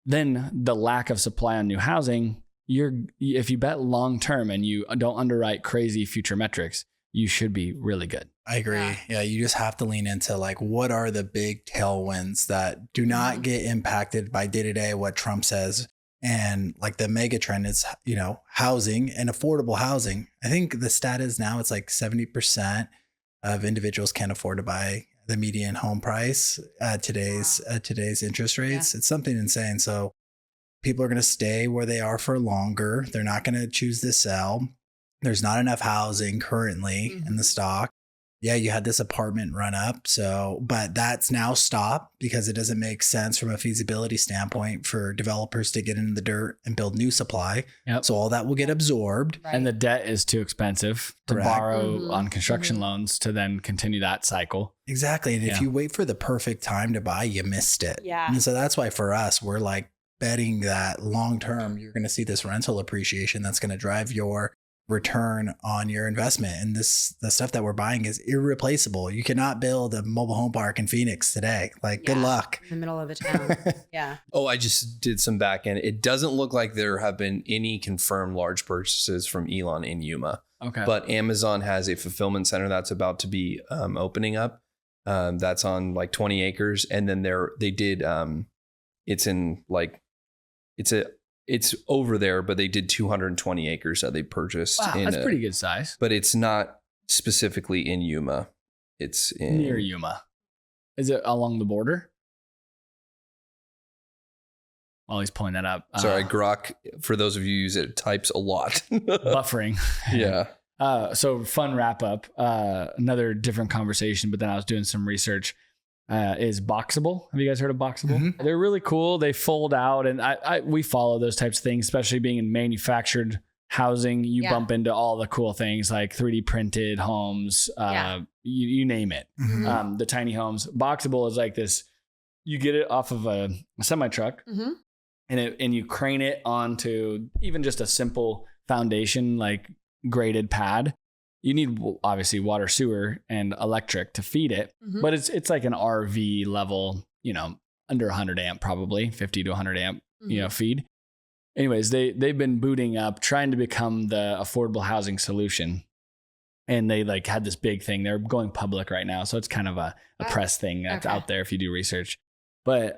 then the lack of supply on new housing, if you bet long term and you don't underwrite crazy future metrics, you should be really good. I agree. Yeah. You just have to lean into like, what are the big tailwinds that do not get impacted by day to day what Trump says? And like the mega trend is, housing and affordable housing. I think the stat is now it's like 70% of individuals can't afford to buy the median home price at today's interest rates. Yeah. It's something insane. So people are going to stay where they are for longer. They're not going to choose to sell. There's not enough housing currently in the stock. Yeah, you had this apartment run up. But that's now stopped because it doesn't make sense from a feasibility standpoint for developers to get into the dirt and build new supply. Yep. So all that will get absorbed. Right. And the debt is too expensive to borrow on construction loans to then continue that cycle. Exactly. And if you wait for the perfect time to buy, you missed it. Yeah. And so that's why for us, we're like betting that long term, you're going to see this rental appreciation that's going to drive your return on your investment. And the stuff that we're buying is irreplaceable. You cannot build a mobile home park in Phoenix today. Good luck. In the middle of a town. Yeah. Oh, I just did some back end. It doesn't look like there have been any confirmed large purchases from Elon in Yuma. Okay. But Amazon has a fulfillment center that's about to be opening up. That's on like 20 acres. And then it's over there, but they did 220 acres that they purchased. Wow, that's pretty good size. But it's not specifically in Yuma. It's near Yuma. Is it along the border? While he's pulling that up. Sorry, Grok, for those of you who use it, types a lot. Buffering. Yeah. So fun wrap up. Another different conversation, but then I was doing some research. Is Boxable. Have you guys heard of Boxable? They're really cool. They fold out, and we follow those types of things, especially being in manufactured housing. You bump into all the cool things like 3D printed homes, you name it. The tiny homes. Boxable is like this. You get it off of a semi truck, and you crane it onto even just a simple foundation, like graded pad. You need obviously water, sewer, and electric to feed it, but it's like an RV level, under 100 amp, probably 50 to 100 amp, feed. Anyways, they've been booting up, trying to become the affordable housing solution, and they had this big thing. They're going public right now, so it's kind of a press thing that's out there if you do research. But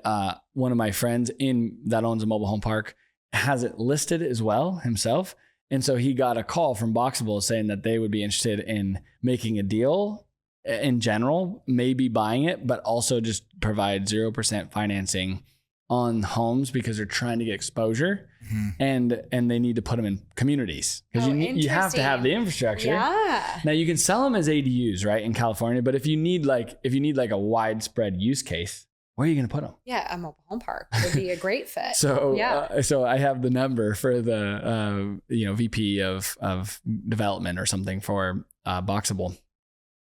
one of my friends that owns a mobile home park has it listed as well himself. And so he got a call from Boxable saying that they would be interested in making a deal in general, maybe buying it, but also just provide 0% financing on homes because they're trying to get exposure and they need to put them in communities because you have to have the infrastructure. Yeah. Now you can sell them as ADUs, right, in California, but if you need like a widespread use case, where are you going to put them? Yeah, a mobile home park would be a great fit. So, so I have the number for the, VP of development or something for Boxable.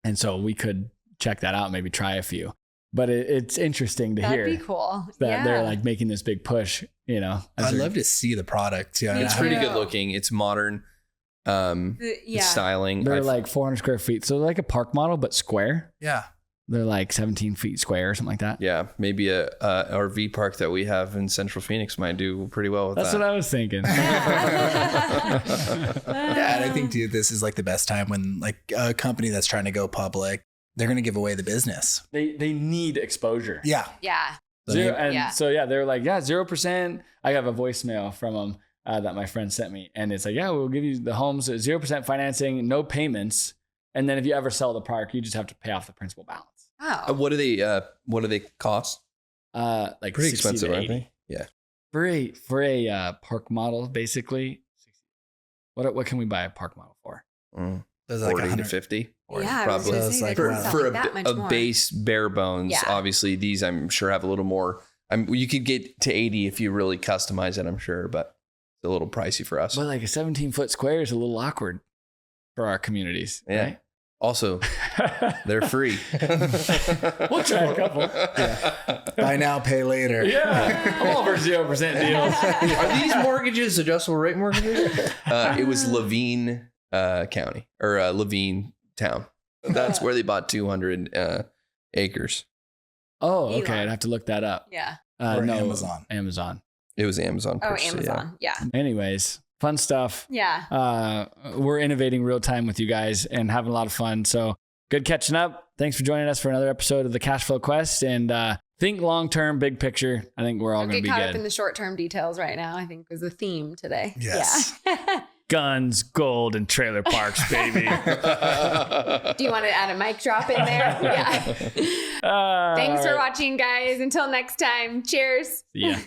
And so we could check that out, maybe try a few. But it's interesting to hear. That'd be cool. That they're like making this big push, I'd love to see the product. Yeah, it's pretty good looking. It's modern styling. They're like 400 square feet. So they're like a park model, but square. Yeah. They're like 17 feet square or something like that. Yeah. Maybe a RV park that we have in Central Phoenix might do pretty well with That's what I was thinking. Yeah. And I think, dude, this is like the best time when like a company that's trying to go public, they're going to give away the business. They need exposure. Yeah. Yeah. So they're like, 0%. I have a voicemail from them that my friend sent me. And it's like, we'll give you the homes at 0% financing, no payments. And then if you ever sell the park, you just have to pay off the principal balance. Oh. What do they cost? Like pretty expensive, aren't they? Yeah. For a park model, basically. What can we buy a park model for? There's 40 to 50. Yeah, probably. I was say, For a base bare bones. Yeah. Obviously, these I'm sure have a little more. You could get to 80 if you really customize it, I'm sure, but it's a little pricey for us. But like a 17-foot square is a little awkward for our communities. Yeah. Right? Also, they're free. We'll try a couple. Yeah. Buy now, pay later. Yeah. I'm all for 0% deals. Are these mortgages adjustable rate mortgages? It was Levine County or Levine Town. That's where they bought 200 acres. Oh, okay. Elon. I'd have to look that up. Yeah. Or No, Amazon. It was Amazon. Oh, Purcell, Amazon. Yeah. Anyways, fun stuff. Yeah. We're innovating real time with you guys and having a lot of fun. So good catching up. Thanks for joining us for another episode of the CashFlow Quest. And think long-term, big picture. I think we're all going to be caught good. Up in the short-term details right now, I think was the theme today. Yes. Yeah. Guns, gold, and trailer parks, baby. Do you want to add a mic drop in there? Yeah. Thanks for watching, guys. Until next time. Cheers. Yeah.